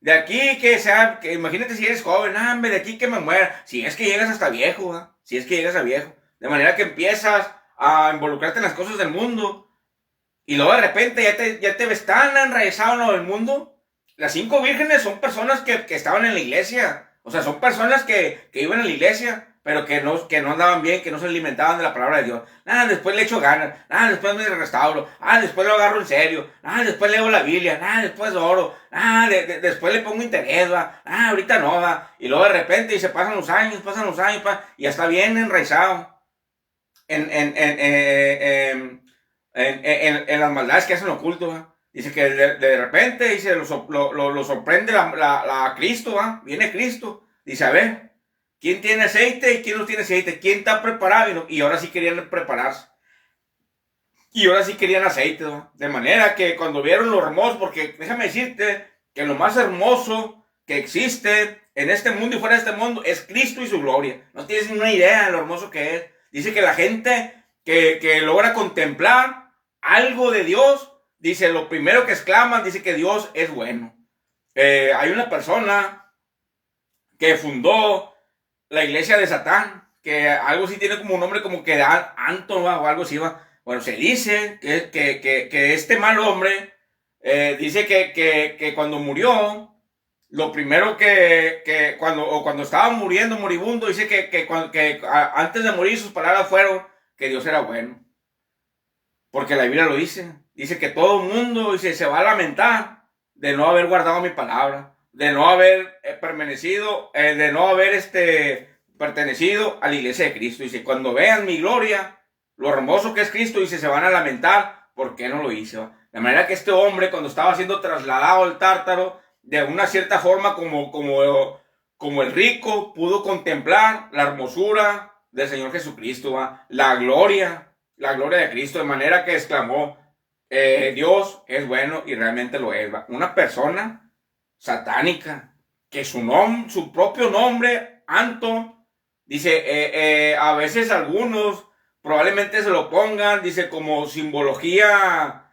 De aquí que sea, que imagínate si eres joven, hombre, de aquí que me muera. Si es que llegas hasta viejo, ¿va? Si es que llegas a viejo. De manera que empiezas a involucrarte en las cosas del mundo. Y luego de repente ya te ves tan enraizado en lo del mundo. Las 5 vírgenes son personas que estaban en la iglesia. O sea, son personas que iban a la iglesia, pero que no andaban bien, que no se alimentaban de la palabra de Dios. Nada, después le echo ganas. Nada, después me restauro. Ah, después lo agarro en serio. Ah, después leo la Biblia. Nada, después oro. Ah, después le pongo interés, va. Ah, ahorita no, va. Y luego de repente y se pasan los años, y ya está bien enraizado en las maldades que hacen oculto, ¿va? Dice que de repente dice, lo sorprende la Cristo, ¿va? Viene Cristo. Dice, a ver, ¿quién tiene aceite y quién no tiene aceite? ¿Quién está preparado? Y ahora sí querían prepararse. Y ahora sí querían aceite, ¿va? De manera que cuando vieron lo hermoso, porque déjame decirte que lo más hermoso que existe en este mundo y fuera de este mundo es Cristo y su gloria. No tienes ni una idea de lo hermoso que es. Dice que la gente que logra contemplar algo de Dios, dice, lo primero que exclaman, dice que Dios es bueno. Hay una persona que fundó la iglesia de Satán, que algo sí tiene como un nombre como que Anton o algo así, va. Bueno, se dice que este mal hombre dice que cuando murió, lo primero cuando estaba muriendo, moribundo, dice que antes de morir sus palabras fueron que Dios era bueno. Porque la Biblia lo dice. Dice que todo el mundo dice, se va a lamentar de no haber guardado mi palabra, de no haber permanecido, de no haber pertenecido a la iglesia de Cristo. Dice, cuando vean mi gloria, lo hermoso que es Cristo, dice, se van a lamentar, ¿por qué no lo hice? De manera que este hombre, cuando estaba siendo trasladado al Tártaro, de una cierta forma como el rico, pudo contemplar la hermosura del Señor Jesucristo, ¿va? La gloria de Cristo, de manera que exclamó, Dios es bueno y realmente lo es, ¿va? Una persona satánica, que su propio nombre, Anton, dice, a veces algunos probablemente se lo pongan, dice, como simbología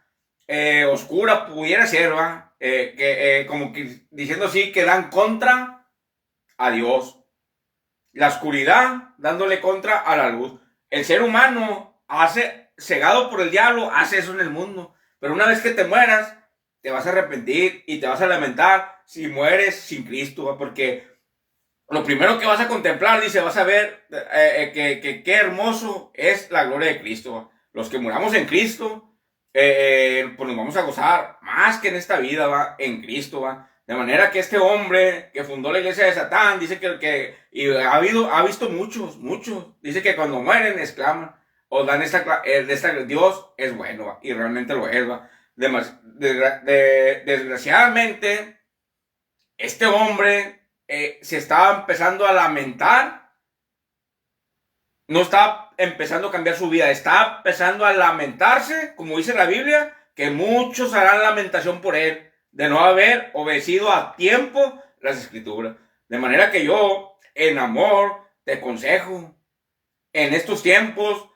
oscura, pudiera ser, ¿va? Como que diciendo así, que dan contra a Dios. La oscuridad dándole contra a la luz. El ser humano cegado por el diablo, hace eso en el mundo. Pero una vez que te mueras, te vas a arrepentir y te vas a lamentar si mueres sin Cristo, ¿va? Porque lo primero que vas a contemplar, dice, vas a ver que qué hermoso es la gloria de Cristo, ¿va? Los que muramos en Cristo, pues nos vamos a gozar más que en esta vida, ¿va? En Cristo, ¿va? De manera que este hombre que fundó la iglesia de Satán, dice y ha visto muchos, dice que cuando mueren exclaman, o dan Dios es bueno, ¿va? Y realmente lo es, ¿va? Desgraciadamente, este hombre se estaba empezando a lamentar, no estaba empezando a cambiar su vida, estaba empezando a lamentarse, como dice la Biblia, que muchos harán lamentación por él, de no haber obedecido a tiempo las escrituras. De manera que yo, en amor, te aconsejo, en estos tiempos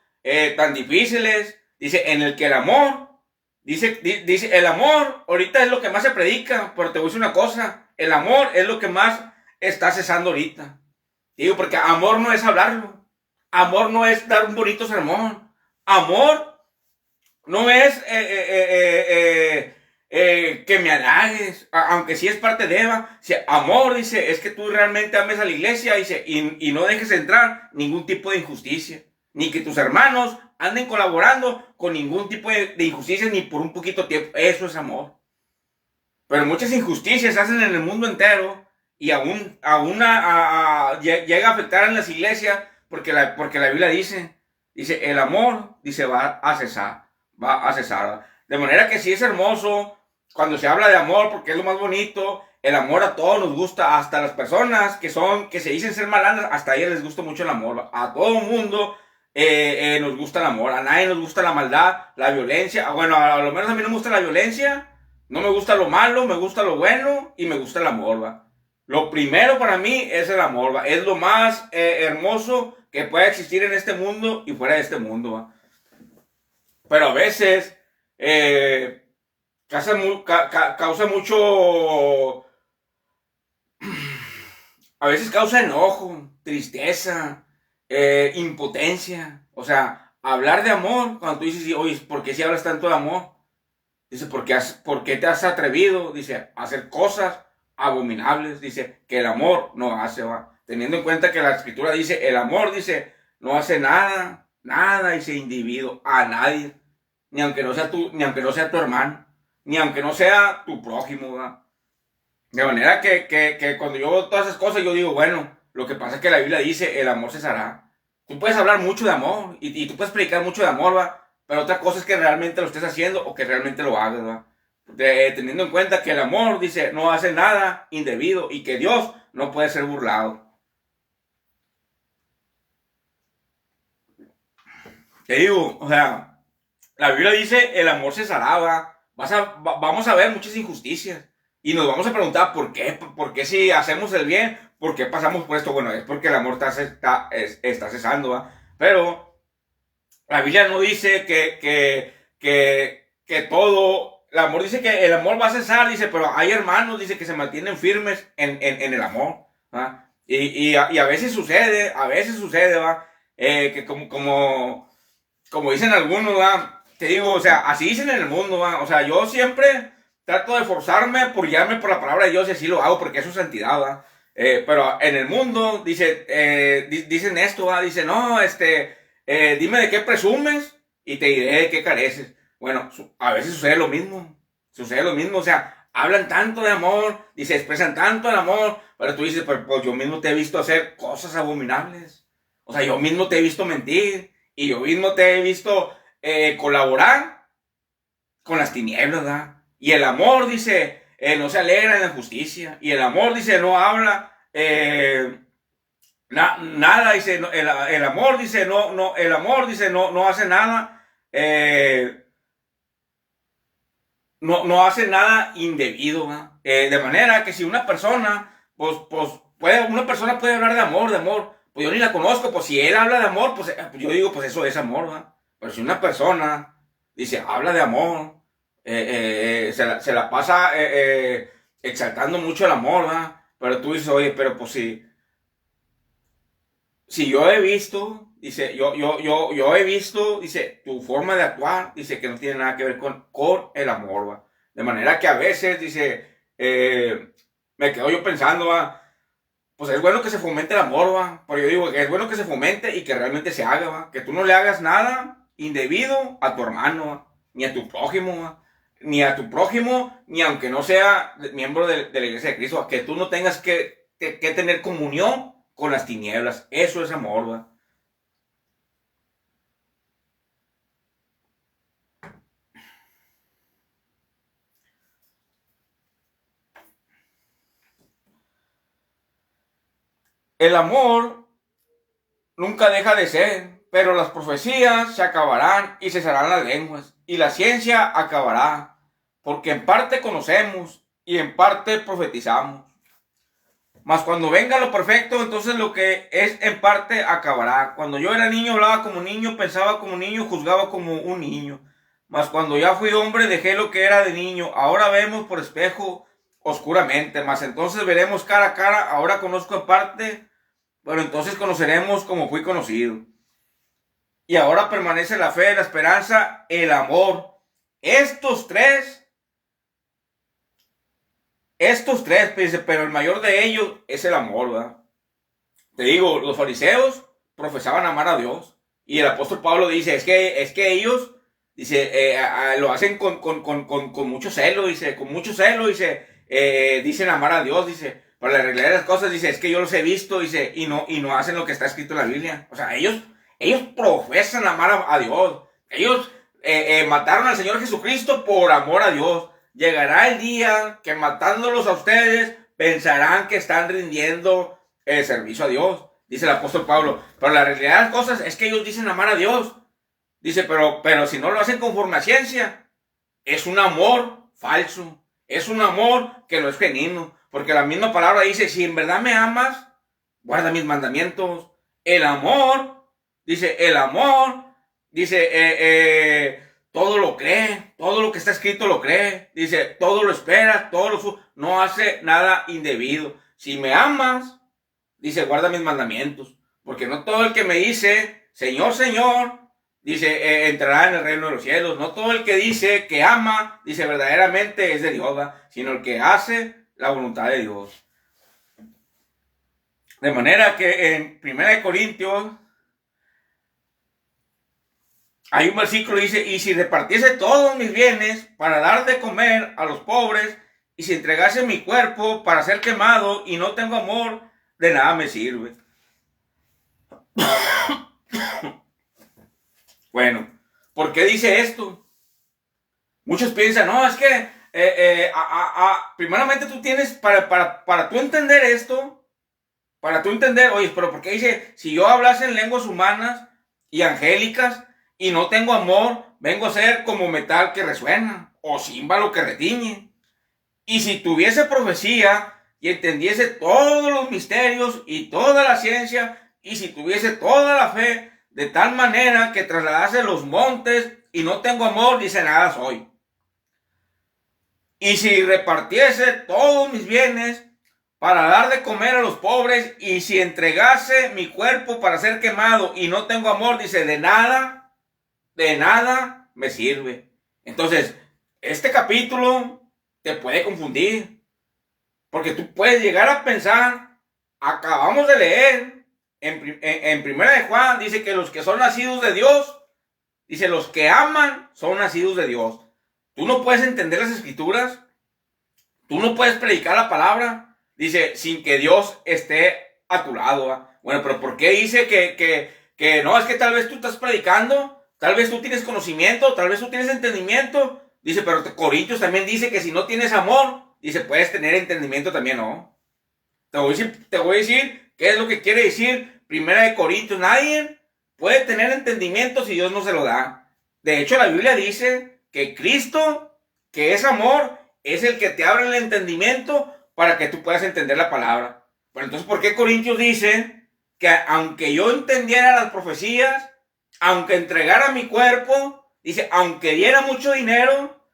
tan difíciles, dice, en el que el amor, dice, el amor, ahorita es lo que más se predica, pero te voy a decir una cosa, el amor es lo que más está cesando ahorita. Digo, porque amor no es hablarlo, amor no es dar un bonito sermón, amor no es que me halagues, aunque sí es parte de Eva. Amor, dice, es que tú realmente ames a la iglesia, dice, y no dejes entrar ningún tipo de injusticia, ni que tus hermanos anden colaborando con ningún tipo de injusticia, ni por un poquito tiempo. Eso es amor. Pero muchas injusticias se hacen en el mundo entero, y aún llega a afectar en las iglesias, porque la Biblia dice, el amor, dice, va a cesar. De manera que sí es hermoso cuando se habla de amor, porque es lo más bonito. El amor a todos nos gusta, hasta las personas que se dicen ser malandras, hasta a ellas les gusta mucho el amor. A todo mundo nos gusta el amor, a nadie nos gusta la maldad, la violencia. Bueno, a lo menos a mí no me gusta la violencia, no me gusta lo malo, me gusta lo bueno y me gusta el amor, ¿va? Lo primero para mí es el amor, ¿va? Es lo más hermoso que puede existir en este mundo y fuera de este mundo, ¿va? Pero a veces causa mucho a veces causa enojo, tristeza, impotencia. O sea, hablar de amor, cuando tú dices, oye, ¿por qué si hablas tanto de amor? Dice, ¿por qué te has atrevido? Dice, a hacer cosas abominables. Dice, que el amor no hace, va. Teniendo en cuenta que la escritura dice, el amor, dice, no hace nada, nada, dice, individuo, a nadie. Ni aunque no sea tu hermano, ni aunque no sea tu prójimo, va. De manera que cuando yo veo todas esas cosas, yo digo, bueno, lo que pasa es que la Biblia dice, el amor cesará. Tú puedes hablar mucho de amor y tú puedes predicar mucho de amor, va, pero otra cosa es que realmente lo estés haciendo o que realmente lo hagas, va. Teniendo en cuenta que el amor, dice, no hace nada indebido y que Dios no puede ser burlado. Te digo, o sea, la Biblia dice, el amor cesará, va. Vamos a ver muchas injusticias. Y nos vamos a preguntar por qué si hacemos el bien, por qué pasamos por esto. Bueno, es porque el amor está cesando, ¿va? Pero la Biblia no dice que todo, el amor dice que el amor va a cesar, dice, pero hay hermanos, dice, que se mantienen firmes en el amor, ¿va? Y a veces sucede, ¿va? Que como dicen algunos, ¿va? Te digo, o sea, así dicen en el mundo, ¿va? O sea, yo siempre trato de forzarme por guiarme por la palabra de Dios y así lo hago porque eso es santidad, ¿va? Pero en el mundo dicen esto, ¿va? Dice, no, dime de qué presumes y te diré de qué careces. Bueno, a veces sucede lo mismo, o sea, hablan tanto de amor, dice, expresan tanto el amor, pero tú dices, pero pues yo mismo te he visto hacer cosas abominables, o sea, yo mismo te he visto mentir y yo mismo te he visto colaborar con las tinieblas, ¿verdad? Y el amor, dice, no se alegra en la justicia. Y el amor, dice, no habla nada, dice, el amor, dice, el amor, dice, no hace nada, no hace nada indebido, ¿verdad? De manera que si una persona, una persona puede hablar de amor, pues yo ni la conozco, pues si él habla de amor, pues yo digo, pues eso es amor, ¿verdad? Pero si una persona dice, habla de amor, se la pasa exaltando mucho el amor, ¿verdad? Pero tú dices, oye, pero pues si yo he visto, dice, yo he visto, dice, tu forma de actuar, dice que no tiene nada que ver con el amor, ¿va? De manera que a veces, dice, me quedo yo pensando, ¿va? Pues es bueno que se fomente el amor, ¿va? Pero yo digo que es bueno que se fomente y que realmente se haga, ¿va? Que tú no le hagas nada indebido a tu hermano, ¿va? Ni a tu prójimo, ¿va? Ni a tu prójimo, ni aunque no sea miembro de la iglesia de Cristo, ¿va? Que tú no tengas que tener comunión con las tinieblas. Eso es amor, ¿va? El amor nunca deja de ser, pero las profecías se acabarán y cesarán las lenguas, y la ciencia acabará, porque en parte conocemos y en parte profetizamos. Mas cuando venga lo perfecto, entonces lo que es en parte acabará. Cuando yo era niño, hablaba como niño, pensaba como niño, juzgaba como un niño. Mas cuando ya fui hombre, dejé lo que era de niño. Ahora vemos por espejo oscuramente, mas entonces veremos cara a cara. Ahora conozco en parte, pero entonces conoceremos como fui conocido. Y ahora permanece la fe, la esperanza, el amor. Estos tres, pues, pero el mayor de ellos es el amor, ¿verdad? Te digo, los fariseos profesaban amar a Dios. Y el apóstol Pablo dice, es que ellos, dice, lo hacen con mucho celo, dice, con mucho celo, dice, dicen amar a Dios, dice, para la realidad de las cosas, dice, es que yo los he visto, dice, y no hacen lo que está escrito en la Biblia. O sea, ellos profesan amar a Dios. Ellos mataron al Señor Jesucristo por amor a Dios. Llegará el día que matándolos a ustedes pensarán que están rindiendo el servicio a Dios, dice el apóstol Pablo. Pero la realidad de las cosas es que ellos dicen amar a Dios. Dice, pero si no lo hacen conforme a ciencia, es un amor falso. Es un amor que no es genuino. Porque la misma palabra dice, si en verdad me amas, guarda mis mandamientos. El amor, dice, todo lo cree, todo lo que está escrito lo cree, dice, todo lo espera, no hace nada indebido. Si me amas, dice, guarda mis mandamientos. Porque no todo el que me dice, Señor, Señor, dice, entrará en el reino de los cielos. No todo el que dice que ama, dice, verdaderamente es de Dios, ¿va? Sino el que hace la voluntad de Dios. De manera que en 1 Corintios hay un versículo que dice, y si repartiese todos mis bienes para dar de comer a los pobres, y si entregase mi cuerpo para ser quemado y no tengo amor, de nada me sirve. Bueno, ¿por qué dice esto? Muchos piensan, no, es que primeramente tú tienes, para tú entender esto, para tú entender, oye, pero ¿por qué dice, si yo hablase en lenguas humanas y angélicas y no tengo amor, vengo a ser como metal que resuena o címbalo que retiñe? Y si tuviese profecía y entendiese todos los misterios y toda la ciencia, y si tuviese toda la fe, de tal manera que trasladase los montes y no tengo amor, dice, nada soy. Y si repartiese todos mis bienes para dar de comer a los pobres, y si entregase mi cuerpo para ser quemado y no tengo amor, dice, de nada me sirve. Entonces, este capítulo te puede confundir, porque tú puedes llegar a pensar, acabamos de leer en Primera de Juan, dice que los que son nacidos de Dios, dice, los que aman son nacidos de Dios. Tú no puedes entender las escrituras, tú no puedes predicar la palabra, dice, sin que Dios esté a tu lado, ¿va? Bueno, pero ¿por qué dice que no? Es que tal vez tú estás predicando, tal vez tú tienes conocimiento, tal vez tú tienes entendimiento. Dice, pero Corintios también dice que si no tienes amor, dice, puedes tener entendimiento también, ¿no? Te voy a decir qué es lo que quiere decir Primera de Corintios. Nadie puede tener entendimiento si Dios no se lo da. De hecho, la Biblia dice que Cristo, que es amor, es el que te abre el entendimiento para que tú puedas entender la palabra. Pero entonces, ¿por qué Corintios dice que aunque yo entendiera las profecías, aunque entregara mi cuerpo, dice, aunque diera mucho dinero,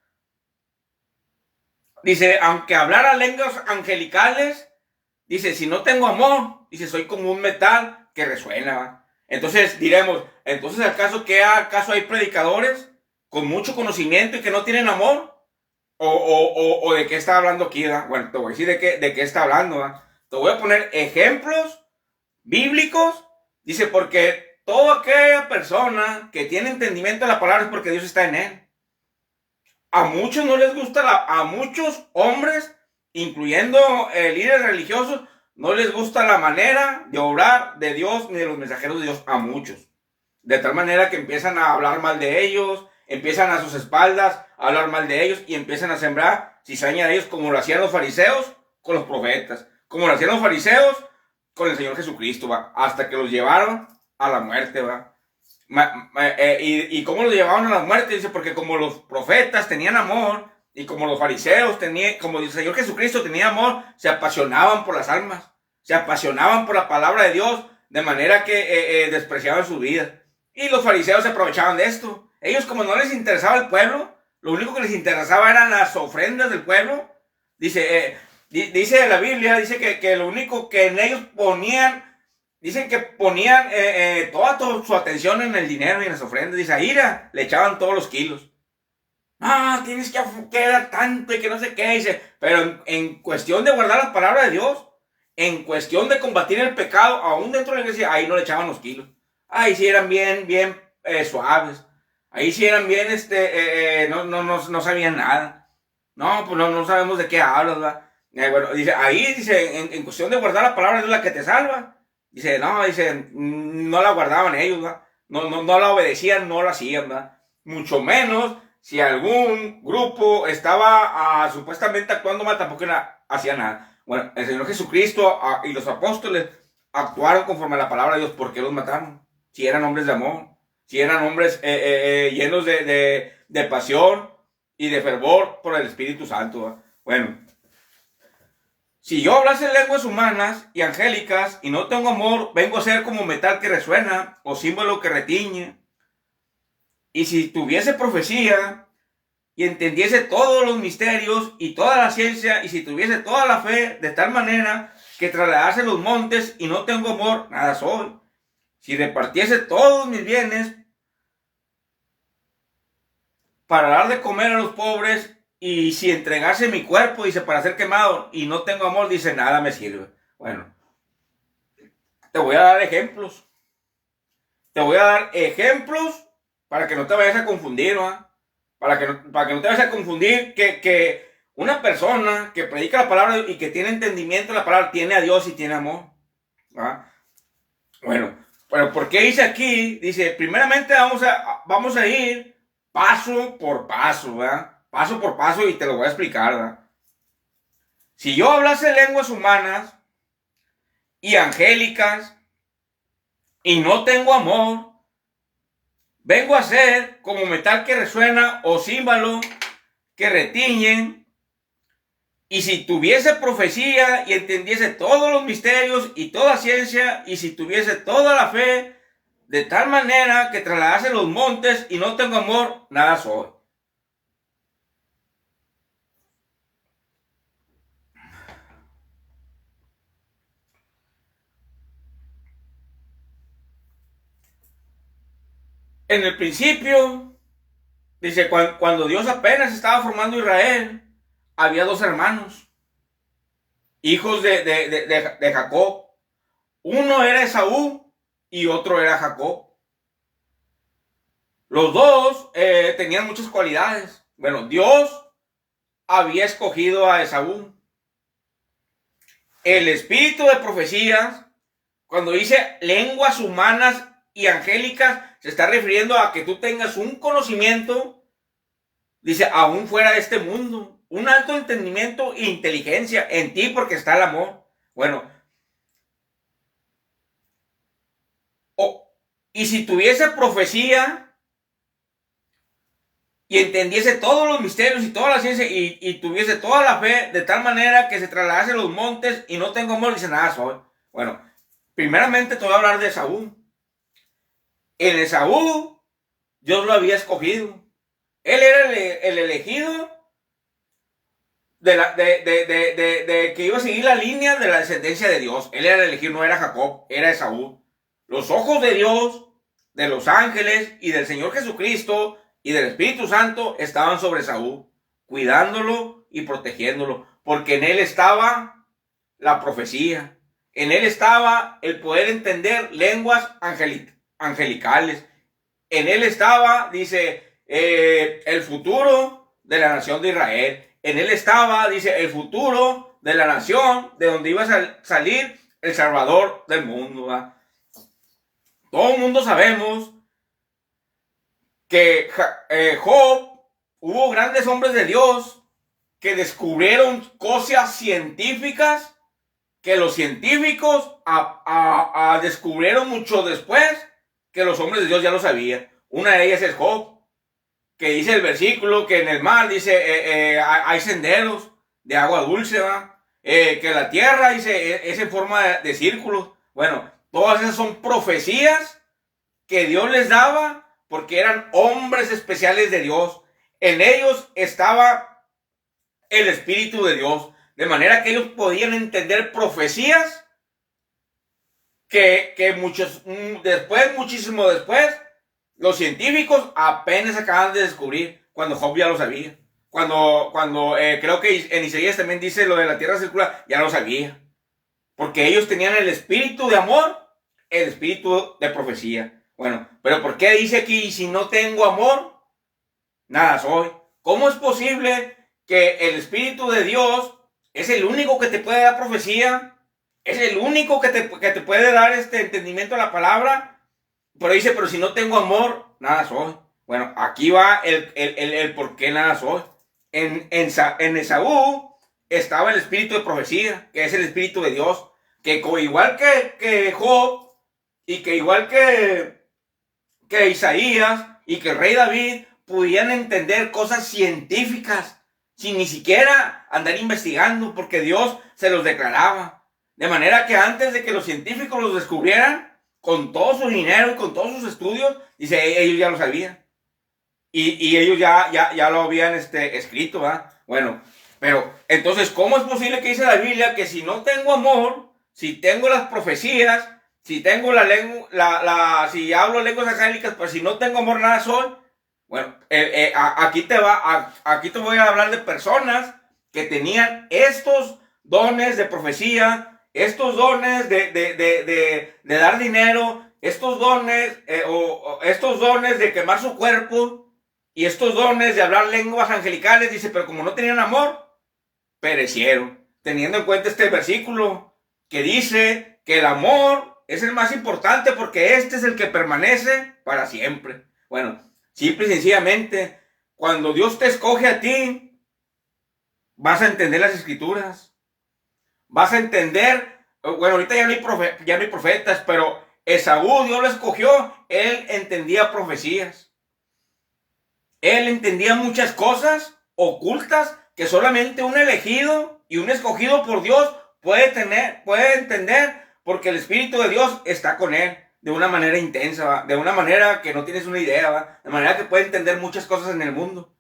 dice, aunque hablara lenguas angelicales, dice, si no tengo amor, dice, soy como un metal que resuena? Entonces diremos, entonces ¿acaso hay predicadores con mucho conocimiento y que no tienen amor? ¿O de qué está hablando aquí? ¿Da? Bueno, te voy a decir de qué está hablando. ¿Da? Te voy a poner ejemplos bíblicos. Dice, porque toda aquella persona que tiene entendimiento de la palabra es porque Dios está en él. A muchos no les gusta, a muchos hombres, incluyendo líderes religiosos, no les gusta la manera de obrar de Dios ni de los mensajeros de Dios, a muchos. De tal manera que empiezan a hablar mal de ellos, empiezan a sus espaldas a hablar mal de ellos y empiezan a sembrar cizaña de ellos, como lo hacían los fariseos con los profetas, como lo hacían los fariseos con el Señor Jesucristo, ¿va? Hasta que los llevaron a la muerte, ¿va? ¿Y cómo los llevaban a la muerte? Dice, porque como los profetas tenían amor y como los fariseos tenían, como el Señor Jesucristo tenía amor, se apasionaban por las almas, se apasionaban por la palabra de Dios, de manera que despreciaban su vida. Y los fariseos se aprovechaban de esto. Ellos, como no les interesaba el pueblo, lo único que les interesaba eran las ofrendas del pueblo. Dice la Biblia, dice que lo único que en ellos ponían, dicen que ponían toda su atención en el dinero y en las ofrendas. Dice, a ira le echaban todos los kilos. Ah, tienes que dar tanto y que no sé qué. Dice, pero en cuestión de guardar la palabra de Dios, en cuestión de combatir el pecado, aún dentro de la iglesia, ahí no le echaban los kilos. Ahí sí eran bien suaves. Ahí sí eran bien, no sabían nada. No, pues no sabemos de qué hablas, ¿va? Bueno, dice, ahí dice, en cuestión de guardar la palabra de Dios, la que te salva. Dice, no la guardaban ellos, ¿va? No la obedecían, no la hacían, ¿va? Mucho menos si algún grupo estaba supuestamente actuando mal, tampoco hacía nada. Bueno, el Señor Jesucristo y los apóstoles actuaron conforme a la palabra de Dios. ¿Por qué los mataron? Si eran hombres de amor, si eran hombres llenos de pasión y de fervor por el Espíritu Santo, ¿va? Bueno, si yo hablase lenguas humanas y angélicas y no tengo amor, vengo a ser como metal que resuena o símbolo que retiñe. Y si tuviese profecía y entendiese todos los misterios y toda la ciencia, y si tuviese toda la fe de tal manera que trasladase los montes y no tengo amor, nada soy. Si repartiese todos mis bienes para dar de comer a los pobres, y si entregase mi cuerpo, dice, para ser quemado, y no tengo amor, dice, nada me sirve. Bueno, te voy a dar ejemplos. Te voy a dar ejemplos para que no te vayas a confundir, ¿va? Para que no te vayas a confundir que una persona que predica la palabra y que tiene entendimiento de la palabra tiene a Dios y tiene amor, ¿va? Bueno, pero ¿por qué dice aquí? Dice, primeramente vamos a ir paso por paso, ¿verdad? Paso por paso, y te lo voy a explicar, ¿verdad? Si yo hablase lenguas humanas y angélicas y no tengo amor, vengo a ser como metal que resuena o címbalo que retiñen. Y si tuviese profecía y entendiese todos los misterios y toda ciencia, y si tuviese toda la fe, de tal manera que trasladase los montes y no tengo amor, nada soy. En el principio, dice, cuando Dios apenas estaba formando Israel, había dos hermanos, hijos de Jacob. Uno era Esaú y otro era Jacob. Los dos tenían muchas cualidades. Bueno, Dios había escogido a Esaú. El espíritu de profecías, cuando dice lenguas humanas y angélicas, se está refiriendo a que tú tengas un conocimiento, dice, aún fuera de este mundo, un alto entendimiento e inteligencia en ti, porque está el amor. Bueno, y si tuviese profecía y entendiese todos los misterios y toda la ciencia y tuviese toda la fe, de tal manera que se trasladase los montes y no tengo amor, dice, nada soy. Bueno, primeramente te voy a hablar de Esaú. En Esaú, Dios lo había escogido. Él era el elegido de que iba a seguir la línea de la descendencia de Dios. Él era el elegido, no era Jacob, era Esaú. Los ojos de Dios, de los ángeles y del Señor Jesucristo y del Espíritu Santo estaban sobre Esaú, cuidándolo y protegiéndolo, porque en él estaba la profecía. En él estaba el poder entender lenguas angelicales. En él estaba, dice, el futuro de la nación de Israel. En él estaba, dice, el futuro de la nación de donde iba a salir el Salvador del mundo, ¿verdad? Todo el mundo sabemos que Job, hubo grandes hombres de Dios que descubrieron cosas científicas que los científicos descubrieron mucho después que los hombres de Dios ya lo sabían. Una de ellas es Job, que dice el versículo que en el mar, dice, hay senderos de agua dulce, ¿va? Que la tierra, dice, es en forma de círculos. Bueno, todas esas son profecías que Dios les daba porque eran hombres especiales de Dios. En ellos estaba el Espíritu de Dios, de manera que ellos podían entender profecías que muchísimo después, los científicos apenas acaban de descubrir, cuando Job ya lo sabía. Cuando creo que en Isaías también dice lo de la tierra circular, ya lo sabía. Porque ellos tenían el espíritu de amor, el espíritu de profecía. Bueno, pero ¿por qué dice aquí, si no tengo amor, nada soy? ¿Cómo es posible que el Espíritu de Dios es el único que te puede dar profecía? Es el único que te puede dar este entendimiento de la palabra. Pero dice, pero si no tengo amor, nada soy. Bueno, aquí va el por qué nada soy. En Esaú estaba el espíritu de profecía, que es el Espíritu de Dios, que igual que Job, y que igual que Isaías, y que el rey David, podían entender cosas científicas, sin ni siquiera andar investigando, porque Dios se los declaraba. De manera que antes de que los científicos los descubrieran, con todo su dinero y con todos sus estudios, dice, ellos ya lo sabían. Y ellos ya lo habían escrito, ¿verdad? Bueno, pero entonces, ¿cómo es posible que dice la Biblia que si no tengo amor, si tengo las profecías, si tengo la lengua, si hablo lenguas angélicas, pues si no tengo amor, nada soy. Bueno, aquí te voy a hablar de personas que tenían estos dones de profecía, estos dones de dar dinero, estos dones, estos dones de quemar su cuerpo, y estos dones de hablar lenguas angelicales, dice, pero como no tenían amor, perecieron. Teniendo en cuenta este versículo que dice que el amor es el más importante porque este es el que permanece para siempre. Bueno, simple y sencillamente, cuando Dios te escoge a ti, vas a entender las escrituras. Vas a entender, bueno, ahorita ya no hay profetas, pero Esaú, Dios lo escogió, él entendía profecías. Él entendía muchas cosas ocultas que solamente un elegido y un escogido por Dios puede entender, porque el Espíritu de Dios está con él de una manera intensa, ¿va? De una manera que no tienes una idea, ¿va? De manera que puede entender muchas cosas en el mundo.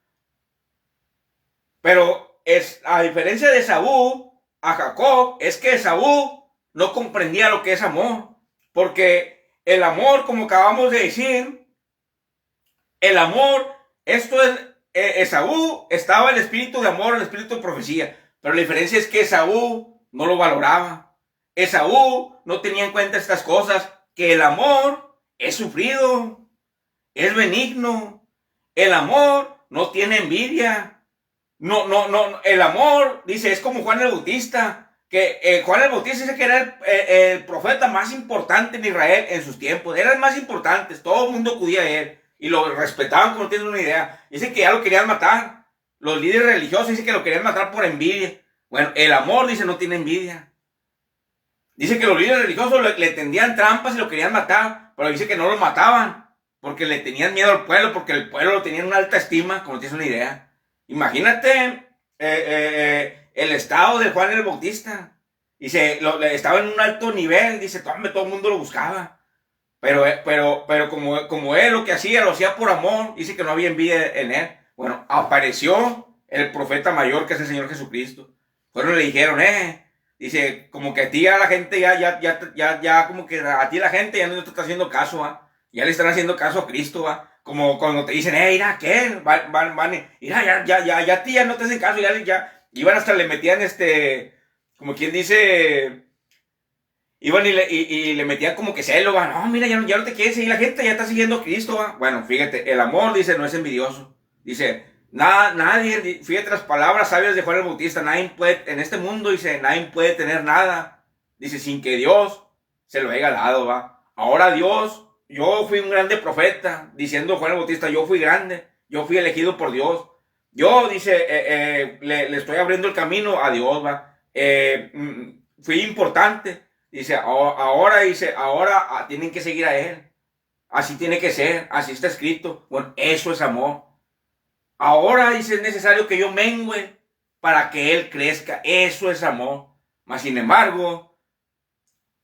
Pero a diferencia de Esaú, a Jacob, es que Esaú no comprendía lo que es amor, porque el amor, como acabamos de decir, el amor, esto es, Esaú estaba el espíritu de amor, el espíritu de profecía, pero la diferencia es que Esaú no lo valoraba. Esaú no tenía en cuenta estas cosas, que el amor es sufrido, es benigno, el amor no tiene envidia. No, el amor, dice, es como Juan el Bautista, que Juan el Bautista dice que era el profeta más importante en Israel en sus tiempos, era el más importante, todo el mundo acudía a él, y lo respetaban como no tienen una idea. Dice que ya lo querían matar, los líderes religiosos dicen que lo querían matar por envidia. Bueno, el amor, dice, no tiene envidia. Dice que los líderes religiosos le tendían trampas y lo querían matar, pero dice que no lo mataban, porque le tenían miedo al pueblo, porque el pueblo lo tenía en una alta estima, como no tienes una idea. Imagínate el estado de Juan el Bautista. Dice, estaba en un alto nivel, dice, todo el mundo lo buscaba. Pero como él lo hacía por amor, dice que no había envidia en él. Bueno, apareció el profeta mayor, que es el Señor Jesucristo. Fueron y le dijeron, dice, como que a ti a la gente ya como que a ti la gente ya no te está haciendo caso, ¿va? Ya le están haciendo caso a Cristo, ¿va? Como cuando te dicen, mira, ¿qué? Mira, ya a ti ya no te hacen caso, ya, iban hasta le metían como quien dice, iban y le metían como que celo, ¿va? No, mira, ya no te quiere seguir la gente, ya está siguiendo a Cristo, ¿va? Bueno, fíjate, el amor, dice, no es envidioso. Dice, nadie, fíjate las palabras sabias de Juan el Bautista, nadie puede, en este mundo, dice, nadie puede tener nada, dice, sin que Dios se lo haya dado, ¿va? Ahora Dios, yo fui un grande profeta, diciendo Juan el Bautista, yo fui grande, yo fui elegido por Dios. Yo, dice, le estoy abriendo el camino a Dios, ¿va? Fui importante. Dice, ahora tienen que seguir a Él. Así tiene que ser, así está escrito. Bueno, eso es amor. Ahora, dice, es necesario que yo mengüe para que Él crezca. Eso es amor. Mas, sin embargo,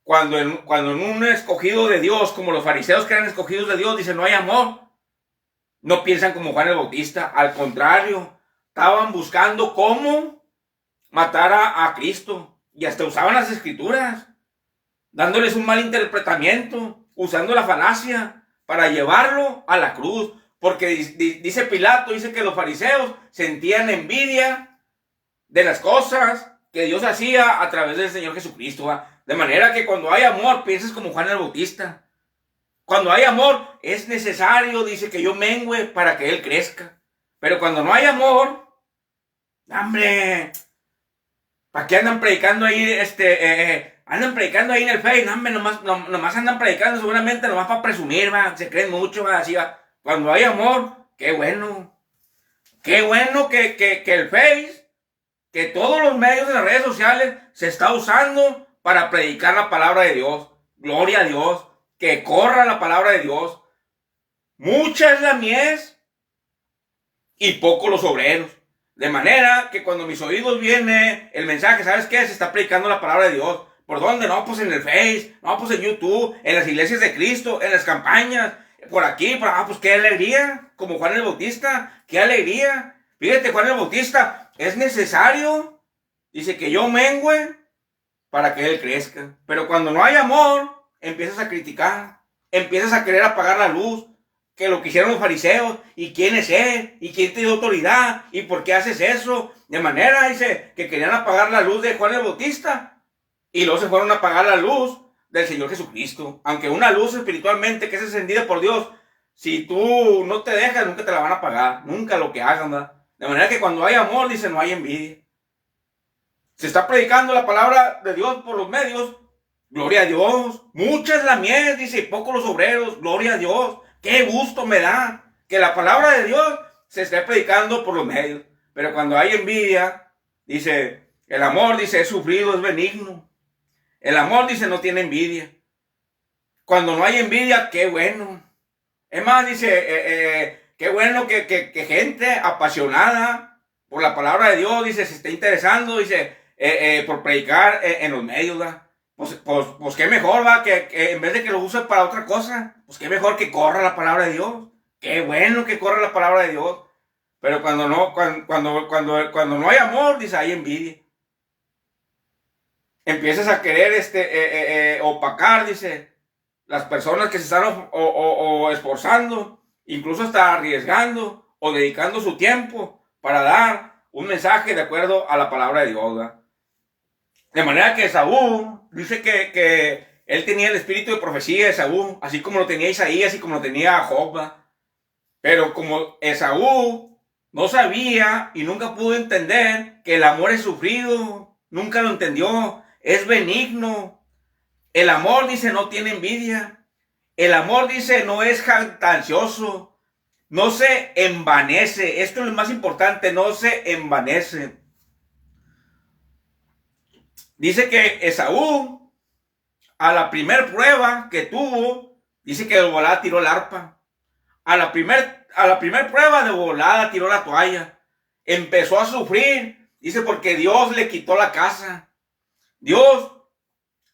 cuando en un escogido de Dios, como los fariseos que eran escogidos de Dios, dice, no hay amor. No piensan como Juan el Bautista. Al contrario, estaban buscando cómo matar a Cristo. Y hasta usaban las escrituras, dándoles un mal interpretamiento, usando la falacia para llevarlo a la cruz. Porque dice Pilato, dice que los fariseos sentían envidia de las cosas que Dios hacía a través del Señor Jesucristo, ¿va? De manera que cuando hay amor, piensas como Juan el Bautista. Cuando hay amor, es necesario, dice, que yo mengüe para que Él crezca. Pero cuando no hay amor, ¡hombre! ¿Para qué andan predicando ahí, andan predicando ahí en el Face? ¡Hombre! Nomás andan predicando, seguramente nomás para presumir, ¿va? Se creen mucho, ¿va? Así, ¿va? Cuando hay amor, ¡qué bueno! ¡Qué bueno que el Face, que todos los medios de las redes sociales se está usando para predicar la palabra de Dios! ¡Gloria a Dios! Que corra la palabra de Dios. Mucha es la mies y poco los obreros. De manera que cuando a mis oídos viene el mensaje, ¿sabes qué? Se está predicando la palabra de Dios. ¿Por dónde? No, pues en el Face, no, pues en YouTube, en las iglesias de Cristo, en las campañas, por aquí, por pues qué alegría, como Juan el Bautista, qué alegría. Fíjate, Juan el Bautista, es necesario, dice, que yo mengüe para que él crezca. Pero cuando no hay amor, empiezas a criticar, empiezas a querer apagar la luz, que lo que hicieron los fariseos, y quién es él, y quién te dio autoridad, y por qué haces eso. De manera, dice, que querían apagar la luz de Juan el Bautista, y luego se fueron a apagar la luz del Señor Jesucristo. Aunque una luz espiritualmente que es encendida por Dios, si tú no te dejas, nunca te la van a apagar, nunca lo que hagan, ¿verdad? De manera que cuando hay amor, dice, no hay envidia. Se está predicando la palabra de Dios por los medios, gloria a Dios. Mucha es la mies, dice, y pocos los obreros, gloria a Dios. Qué gusto me da que la palabra de Dios se esté predicando por los medios. Pero cuando hay envidia, dice, el amor, dice, es sufrido, es benigno. El amor, dice, no tiene envidia. Cuando no hay envidia, qué bueno. Es más, dice, qué bueno que gente apasionada por la palabra de Dios, dice, se esté interesando, dice, por predicar en los medios, ¿verdad? Pues qué mejor, va, que en vez de que lo use para otra cosa, pues qué mejor que corra la palabra de Dios. Qué bueno que corra la palabra de Dios. Pero cuando no hay amor, dice, hay envidia. Empiezas a querer opacar, dice, las personas que se están esforzando, incluso hasta arriesgando o dedicando su tiempo para dar un mensaje de acuerdo a la palabra de Dios, ¿verdad? De manera que Esaú dice que él tenía el espíritu de profecía de Esaú, así como lo tenía Isaías y como lo tenía Job, ¿verdad? Pero como Esaú no sabía y nunca pudo entender que el amor es sufrido, nunca lo entendió, es benigno. El amor, dice, no tiene envidia. El amor, dice, no es jactancioso, no se envanece. Esto es lo más importante, no se envanece. Dice que Esaú, a la primer prueba que tuvo, dice que de volada tiró el arpa. A la primer prueba de volada tiró la toalla. Empezó a sufrir, dice, porque Dios le quitó la casa. Dios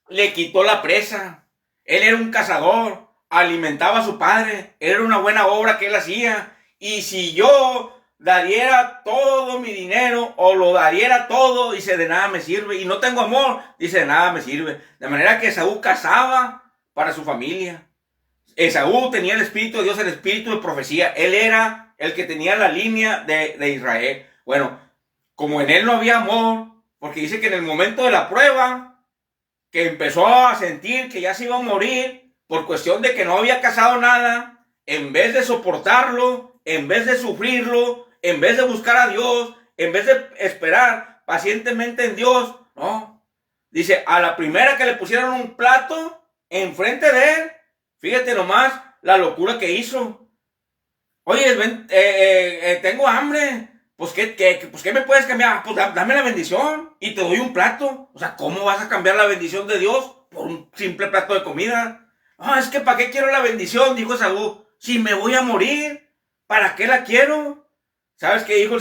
le quitó la presa. Él era un cazador, alimentaba a su padre, era una buena obra que él hacía. Y si yo daría todo mi dinero o lo daría todo, dice, de nada me sirve. Y no tengo amor, dice, de nada me sirve. De manera que Esaú cazaba para su familia. Esaú tenía el espíritu de Dios, el espíritu de profecía. Él era el que tenía la línea de Israel. Bueno, como en él no había amor, porque dice que en el momento de la prueba, que empezó a sentir que ya se iba a morir por cuestión de que no había cazado nada, en vez de soportarlo, en vez de sufrirlo, en vez de buscar a Dios, en vez de esperar pacientemente en Dios, no. Dice, a la primera que le pusieron un plato enfrente de él, fíjate nomás la locura que hizo. Oye, tengo hambre. Pues ¿qué me puedes cambiar? Pues dame la bendición y te doy un plato. O sea, ¿cómo vas a cambiar la bendición de Dios por un simple plato de comida? No, es que ¿para qué quiero la bendición? Dijo Esaú. Si me voy a morir, ¿para qué la quiero? ¿Sabes qué dijo?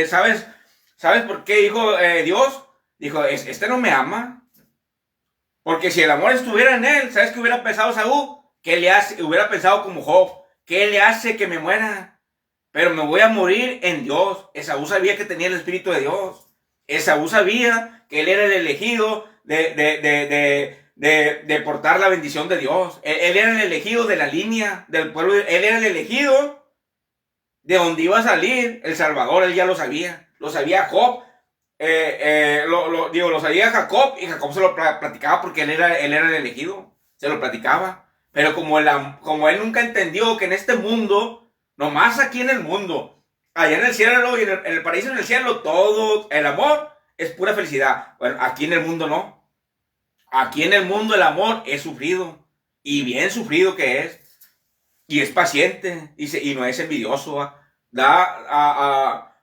¿Sabes por qué dijo Dios? Dijo, este no me ama. Porque si el amor estuviera en él, ¿sabes qué hubiera pensado Esaú? ¿Qué le hace? Hubiera pensado como Job. ¿Qué le hace que me muera? Pero me voy a morir en Dios. Esaú sabía que tenía el espíritu de Dios. Esaú sabía que él era el elegido de portar la bendición de Dios. Él era el elegido de la línea del pueblo. Él era el elegido de donde iba a salir el Salvador. Él ya lo sabía. Lo sabía Job. Lo sabía Jacob. Y Jacob se lo platicaba porque él era el elegido. Se lo platicaba. Pero como él nunca entendió que en este mundo, nomás aquí en el mundo, allá en el cielo y en el paraíso, en el cielo, todo el amor es pura felicidad. Bueno, aquí en el mundo no. Aquí en el mundo el amor es sufrido. Y bien sufrido que es. Y es paciente. Y no es envidioso.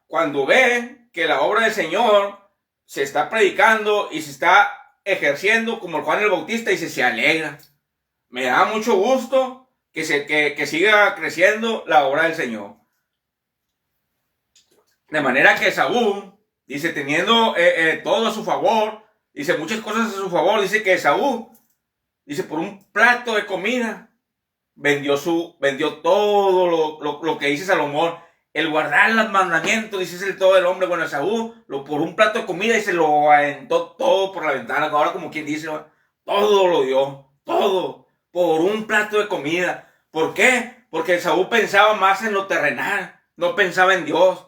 Cuando ve que la obra del Señor se está predicando y se está ejerciendo como Juan el Bautista, y se alegra. Me da mucho gusto que siga creciendo la obra del Señor. De manera que Esaú, dice, teniendo todo a su favor, dice muchas cosas a su favor, dice que Esaú, dice, por un plato de comida, vendió todo lo que dice Salomón. el guardar los mandamientos, dice, es el todo del hombre. Bueno, Esaú, por un plato de comida, y se lo aventó todo por la ventana. Ahora, como quien dice, todo lo dio, todo, por un plato de comida. ¿Por qué? Porque Esaú pensaba más en lo terrenal, no pensaba en Dios.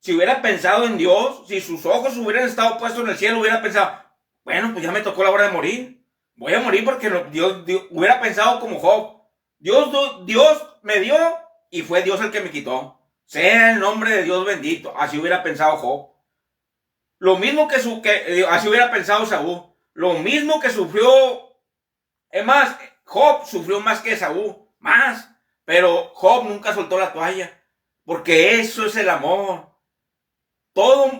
Si hubiera pensado en Dios, si sus ojos hubieran estado puestos en el cielo, hubiera pensado, bueno, pues ya me tocó la hora de morir. Voy a morir porque Dios hubiera pensado como Job. Dios me dio y fue Dios el que me quitó. Sea el nombre de Dios bendito. Así hubiera pensado Job. Lo mismo así hubiera pensado Saúl. Lo mismo que sufrió. Es más, Job sufrió más que Saúl. Más. Pero Job nunca soltó la toalla. Porque eso es el amor.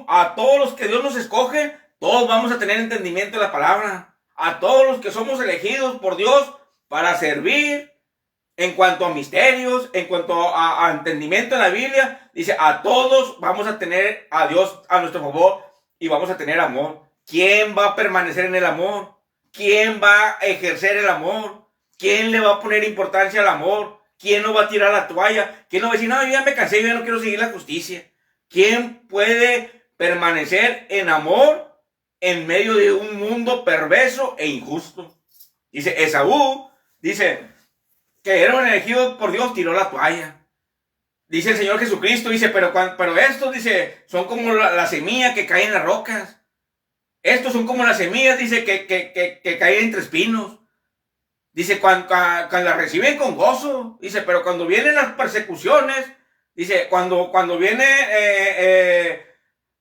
A todos los que Dios nos escoge, todos vamos a tener entendimiento de la palabra. A todos los que somos elegidos por Dios para servir, en cuanto a misterios, en cuanto a entendimiento de la Biblia, dice, a todos vamos a tener a Dios a nuestro favor y vamos a tener amor. ¿Quién va a permanecer en el amor? ¿Quién va a ejercer el amor? ¿Quién le va a poner importancia al amor? ¿Quién no va a tirar la toalla? ¿Quién no va a decir, no, yo ya me cansé, yo ya no quiero seguir la justicia? ¿Quién puede permanecer en amor en medio de un mundo perverso e injusto? Dice, Esaú, dice, que era un elegido por Dios, tiró la toalla. Dice el Señor Jesucristo, dice, pero estos, dice, son como la semilla que cae en las rocas. Estos son como las semillas, dice, que caen entre espinos. Dice, cuando las reciben con gozo. Dice, pero cuando vienen las persecuciones, dice, cuando vienen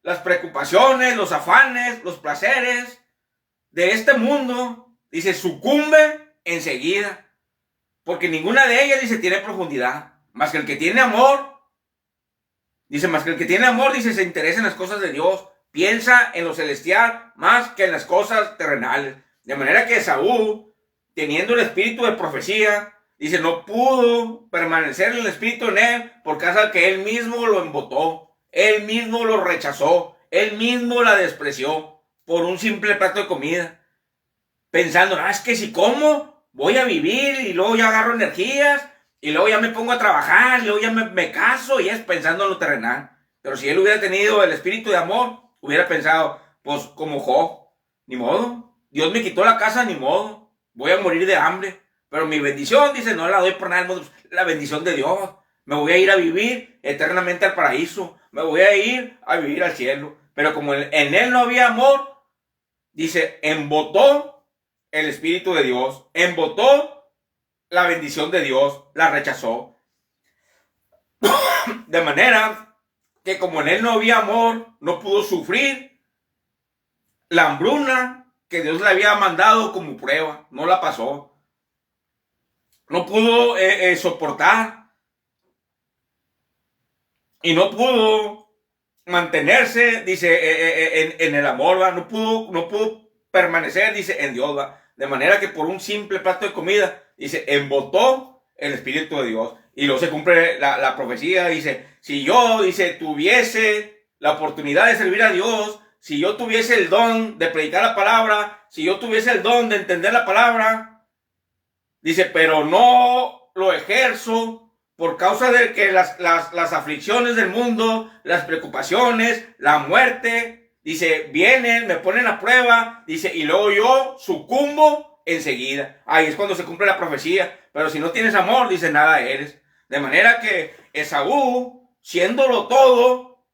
las preocupaciones, los afanes, los placeres de este mundo, dice, sucumbe enseguida. Porque ninguna de ellas, dice, tiene profundidad. Más que el que tiene amor, dice, se interesa en las cosas de Dios. Piensa en lo celestial más que en las cosas terrenales. De manera que Esaú, teniendo el espíritu de profecía, dice, no pudo permanecer el espíritu en él por causa que él mismo lo embotó. Él mismo lo rechazó. Él mismo la despreció por un simple plato de comida. Pensando, es que si como, voy a vivir y luego ya agarro energías y luego ya me pongo a trabajar y luego ya me caso, y es pensando en lo terrenal. Pero si él hubiera tenido el espíritu de amor, hubiera pensado, pues como Job, ni modo, Dios me quitó la casa, ni modo, voy a morir de hambre, pero mi bendición, dice, no la doy por nada, la bendición de Dios, me voy a ir a vivir eternamente al paraíso, me voy a ir a vivir al cielo. Pero como en él no había amor, dice, embotó el Espíritu de Dios, embotó la bendición de Dios, la rechazó. De manera que como en él no había amor, no pudo sufrir la hambruna que Dios le había mandado como prueba, no la pasó. No pudo soportar y no pudo mantenerse, dice, en el amor, ¿va? No pudo permanecer, dice, en Dios, ¿va? De manera que por un simple plato de comida, dice, embotó el Espíritu de Dios. Y luego se cumple la profecía, dice, si yo, dice, tuviese la oportunidad de servir a Dios, si yo tuviese el don de predicar la palabra, si yo tuviese el don de entender la palabra, dice, pero no lo ejerzo por causa de que las aflicciones del mundo, las preocupaciones, la muerte, dice, vienen, me ponen a prueba, dice, y luego yo sucumbo enseguida. Ahí es cuando se cumple la profecía. Pero si no tienes amor, dice, nada eres. De manera que Esaú, siéndolo todo,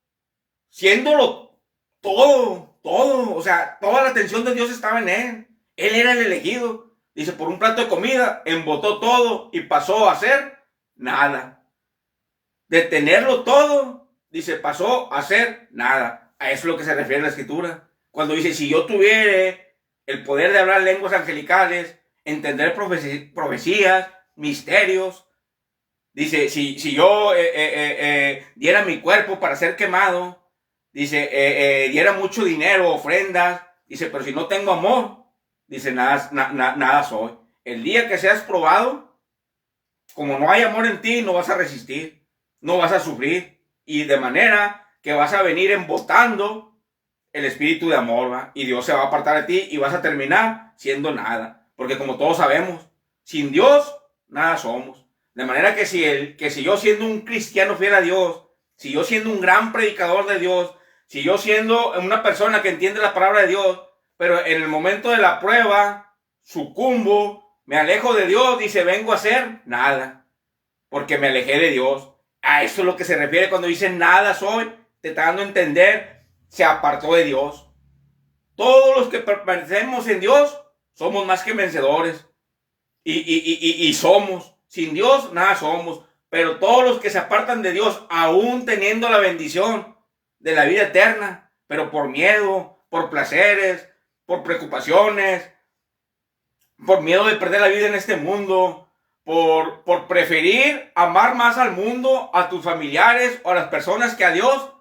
o sea, toda la atención de Dios estaba en él. Él era el elegido. Dice, por un plato de comida, embotó todo y pasó a ser nada. De tenerlo todo, dice, pasó a ser nada. A eso es lo que se refiere la Escritura. Cuando dice, si yo tuviera el poder de hablar lenguas angelicales, entender profecías, misterios, dice, si yo diera mi cuerpo para ser quemado, dice, diera mucho dinero, ofrendas, dice, pero si no tengo amor, dice, nada soy. El día que seas probado, como no hay amor en ti, no vas a resistir, no vas a sufrir, y de manera que vas a venir embotando el espíritu de amor, ¿va? Y Dios se va a apartar de ti y vas a terminar siendo nada. Porque como todos sabemos, sin Dios, nada somos. De manera que si yo siendo un cristiano fiel a Dios, si yo siendo un gran predicador de Dios, si yo siendo una persona que entiende la palabra de Dios, pero en el momento de la prueba, sucumbo, me alejo de Dios, dice, vengo a hacer nada, porque me alejé de Dios. A eso es lo que se refiere cuando dice nada soy, te está dando a entender, se apartó de Dios. Todos los que permanecemos en Dios somos más que vencedores. Y somos. Sin Dios nada somos. Pero todos los que se apartan de Dios, aún teniendo la bendición de la vida eterna, pero por miedo, por placeres, por preocupaciones, por miedo de perder la vida en este mundo, por preferir amar más al mundo, a tus familiares o a las personas que a Dios,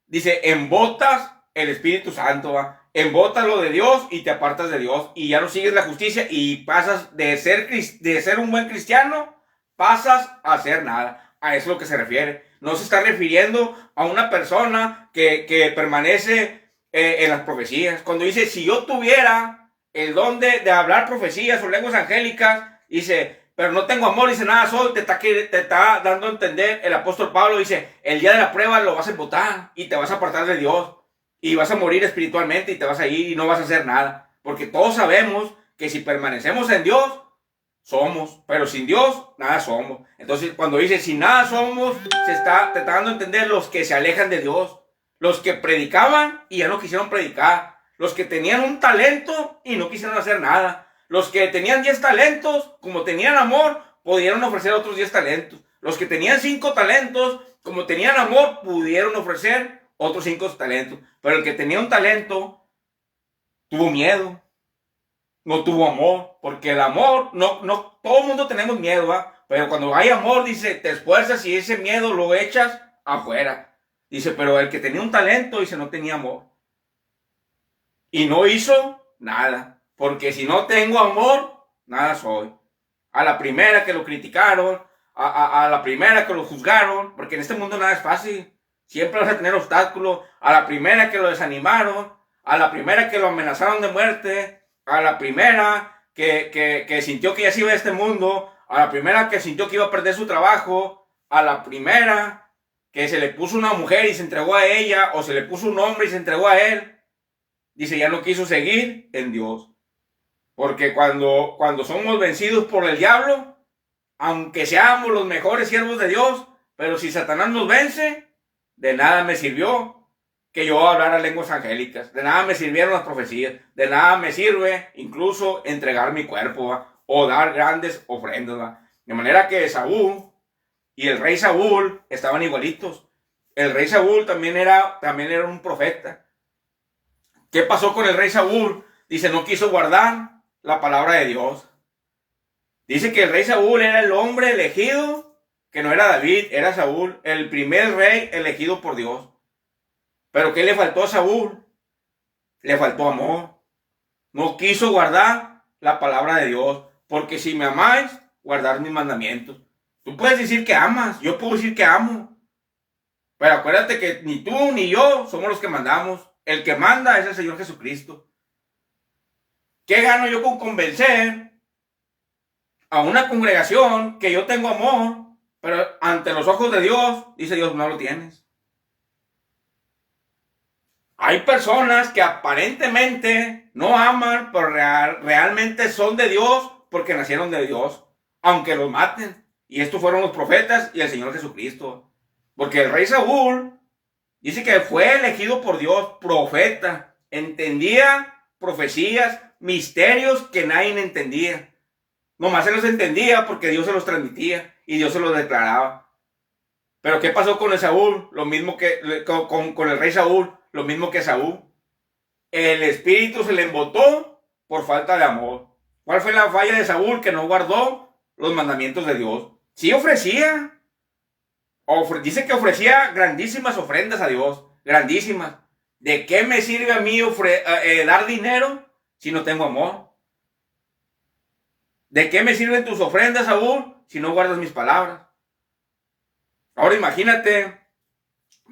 dice, embotas el Espíritu Santo, ¿va? Embotas lo de Dios y te apartas de Dios y ya no sigues la justicia y pasas de ser un buen cristiano, pasas a hacer nada. A eso es lo que se refiere. No se está refiriendo a una persona que permanece en las profecías. Cuando dice, si yo tuviera el don de hablar profecías o lenguas angélicas, dice, pero no tengo amor, dice, nada soy, te está dando a entender el apóstol Pablo, dice, el día de la prueba lo vas a embotar y te vas a apartar de Dios y vas a morir espiritualmente y te vas a ir y no vas a hacer nada, porque todos sabemos que si permanecemos en Dios, somos, pero sin Dios, nada somos. Entonces, cuando dice, si nada somos, te está dando a entender los que se alejan de Dios, los que predicaban y ya no quisieron predicar, los que tenían un talento y no quisieron hacer nada, los que tenían 10 talentos, como tenían amor, pudieron ofrecer otros 10 talentos. Los que tenían 5 talentos, como tenían amor, pudieron ofrecer otros 5 talentos. Pero el que tenía un talento, tuvo miedo, no tuvo amor. Porque el amor, no, todo el mundo tenemos miedo, ¿va? Pero cuando hay amor, dice, te esfuerzas y ese miedo lo echas afuera. Dice, pero el que tenía un talento, dice, no tenía amor. Y no hizo nada. Porque si no tengo amor, nada soy. A la primera que lo criticaron, a la primera que lo juzgaron, porque en este mundo nada es fácil. Siempre vas a tener obstáculos. A la primera que lo desanimaron, a la primera que lo amenazaron de muerte, a la primera que sintió que ya se iba de este mundo, a la primera que sintió que iba a perder su trabajo, a la primera que se le puso una mujer y se entregó a ella, o se le puso un hombre y se entregó a él, dice, ya no quiso seguir en Dios. Porque cuando somos vencidos por el diablo, aunque seamos los mejores siervos de Dios, pero si Satanás nos vence, de nada me sirvió que yo hablara lenguas angélicas, de nada me sirvieron las profecías, de nada me sirve incluso entregar mi cuerpo, ¿va? O dar grandes ofrendas, ¿va? De manera que Saúl y el rey Saúl estaban igualitos. El rey Saúl también era un profeta. ¿Qué pasó con el rey Saúl? Dice, no quiso guardar la palabra de Dios. Dice que el rey Saúl era el hombre elegido, que no era David, era Saúl, el primer rey elegido por Dios. Pero ¿qué le faltó a Saúl? Le faltó amor. No quiso guardar la palabra de Dios. Porque si me amáis, guardad mis mandamientos. Tú puedes decir que amas, yo puedo decir que amo. Pero acuérdate que ni tú ni yo somos los que mandamos. El que manda es el Señor Jesucristo. ¿Qué gano yo con convencer a una congregación que yo tengo amor, pero ante los ojos de Dios, dice Dios, no lo tienes? Hay personas que aparentemente no aman, pero realmente son de Dios porque nacieron de Dios, aunque los maten. Y estos fueron los profetas y el Señor Jesucristo. Porque el rey Saúl dice que fue elegido por Dios, profeta, entendía profecías, misterios que nadie entendía. Nomás se los entendía porque Dios se los transmitía y Dios se los declaraba. Pero ¿qué pasó con el Saúl? Lo mismo que con el rey Saúl, lo mismo que Saúl. El espíritu se le embotó por falta de amor. ¿Cuál fue la falla de Saúl? Que no guardó los mandamientos de Dios. Sí ofrecía. Dice que ofrecía grandísimas ofrendas a Dios. Grandísimas. ¿De qué me sirve a mí dar dinero si no tengo amor? ¿De qué me sirven tus ofrendas, Saúl, si no guardas mis palabras? Ahora imagínate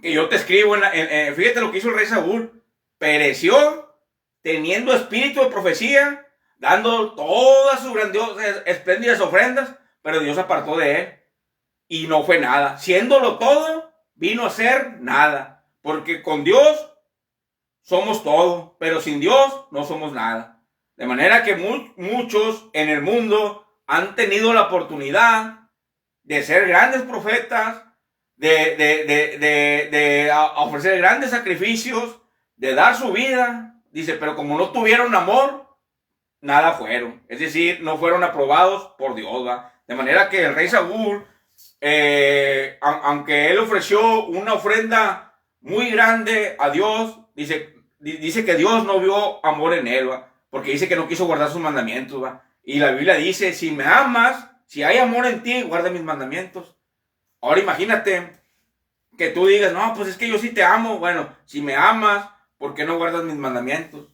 que yo te escribo, fíjate lo que hizo el rey Saúl. Pereció teniendo espíritu de profecía, dando todas sus grandiosas, espléndidas ofrendas, pero Dios apartó de él y no fue nada. Siéndolo todo, vino a ser nada. Porque con Dios somos todo, pero sin Dios no somos nada. De manera que muchos en el mundo han tenido la oportunidad de ser grandes profetas, de ofrecer grandes sacrificios, de dar su vida. Dice, pero como no tuvieron amor, nada fueron. Es decir, no fueron aprobados por Dios, ¿va? De manera que el rey Saúl, aunque él ofreció una ofrenda muy grande a Dios, dice que Dios no vio amor en él, ¿va? Porque dice que no quiso guardar sus mandamientos, ¿va? Y la Biblia dice, si me amas, si hay amor en ti, guarda mis mandamientos. Ahora imagínate que tú digas, no, pues es que yo sí te amo. Bueno, si me amas, ¿por qué no guardas mis mandamientos?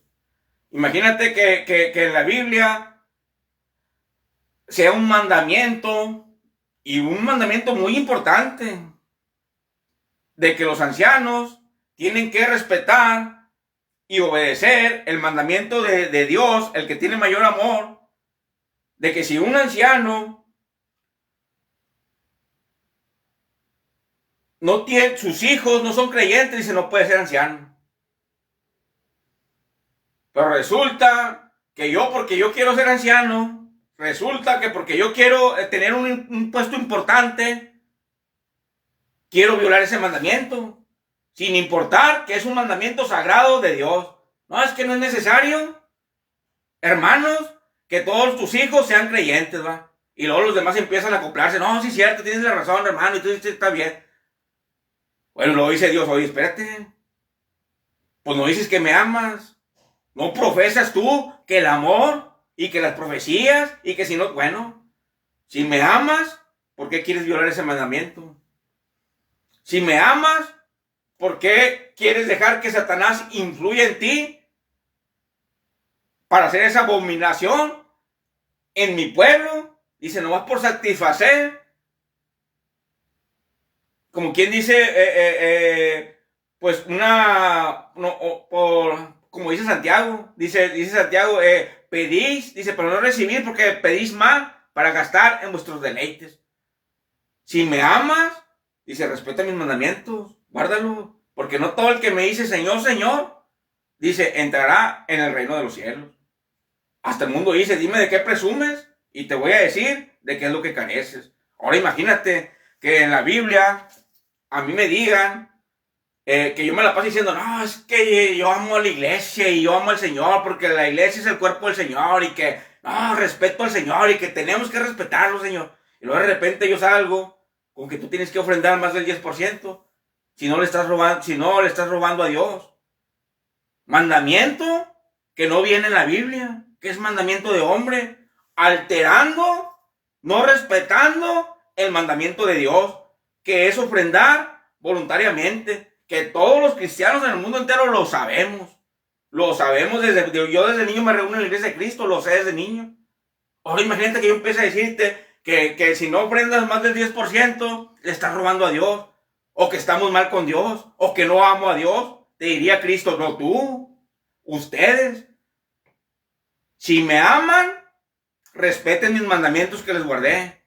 Imagínate que en la Biblia sea un mandamiento, y un mandamiento muy importante, de que los ancianos tienen que respetar y obedecer el mandamiento de Dios, el que tiene mayor amor, de que si un anciano no tiene, sus hijos no son creyentes, dice, no puede ser anciano. Pero resulta que porque yo quiero ser anciano, resulta que porque yo quiero tener un puesto importante, quiero violar ese mandamiento, sin importar que es un mandamiento sagrado de Dios. No, es que no es necesario, hermanos, que todos tus hijos sean creyentes, ¿va? Y luego los demás empiezan a acoplarse. No, sí es cierto, tienes la razón, hermano, y tú dices, está bien. Bueno, luego dice Dios, oye, espérate, pues no dices que me amas. ¿No profesas tú que el amor y que las profecías y que si no, bueno, si me amas, ¿por qué quieres violar ese mandamiento? Si me amas, ¿por qué quieres dejar que Satanás influya en ti para hacer esa abominación en mi pueblo? Dice, no vas por satisfacer. Como quien dice, pues como dice Santiago, dice Santiago, pedís, dice, pero no recibir porque pedís mal para gastar en vuestros deleites. Si me amas, dice, respeta mis mandamientos, guárdalo, porque no todo el que me dice Señor, Señor, dice, entrará en el reino de los cielos. Hasta el mundo dice, dime de qué presumes y te voy a decir de qué es lo que careces. Ahora imagínate que en la Biblia a mí me digan que yo me la paso diciendo, no, es que yo amo a la iglesia y yo amo al Señor porque la iglesia es el cuerpo del Señor y que, no, respeto al Señor y que tenemos que respetarlo, Señor. Y luego de repente yo salgo con que tú tienes que ofrendar más del 10%, si no le estás robando a Dios. Mandamiento que no viene en la Biblia, que es mandamiento de hombre, alterando, no respetando el mandamiento de Dios, que es ofrendar voluntariamente, que todos los cristianos en el mundo entero lo sabemos. Yo desde niño me reúno en la iglesia de Cristo, lo sé desde niño. Ahora imagínate que yo empiece a decirte que si no ofrendas más del 10%, le estás robando a Dios, o que estamos mal con Dios, o que no amo a Dios. Te diría Cristo, no tú, ustedes. Si me aman, respeten mis mandamientos que les guardé.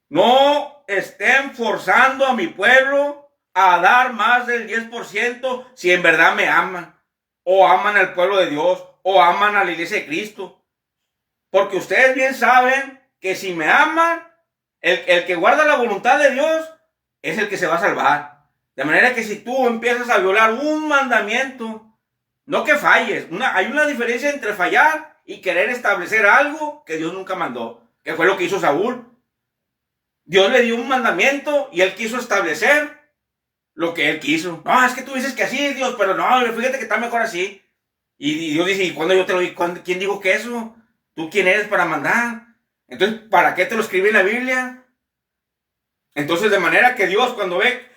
No estén forzando a mi pueblo a dar más del 10% si en verdad me aman, o aman al pueblo de Dios, o aman a la iglesia de Cristo. Porque ustedes bien saben que si me aman, el que guarda la voluntad de Dios es el que se va a salvar. De manera que si tú empiezas a violar un mandamiento, no que falles, hay una diferencia entre fallar y querer establecer algo que Dios nunca mandó, que fue lo que hizo Saúl. Dios le dio un mandamiento y él quiso establecer lo que él quiso. No, es que tú dices que así, Dios, pero no, fíjate que está mejor así. Y Dios dice, ¿y cuándo yo te lo digo? ¿Quién dijo que eso? ¿Tú quién eres para mandar? Entonces, ¿para qué te lo escribe en la Biblia? Entonces, de manera que Dios, cuando ve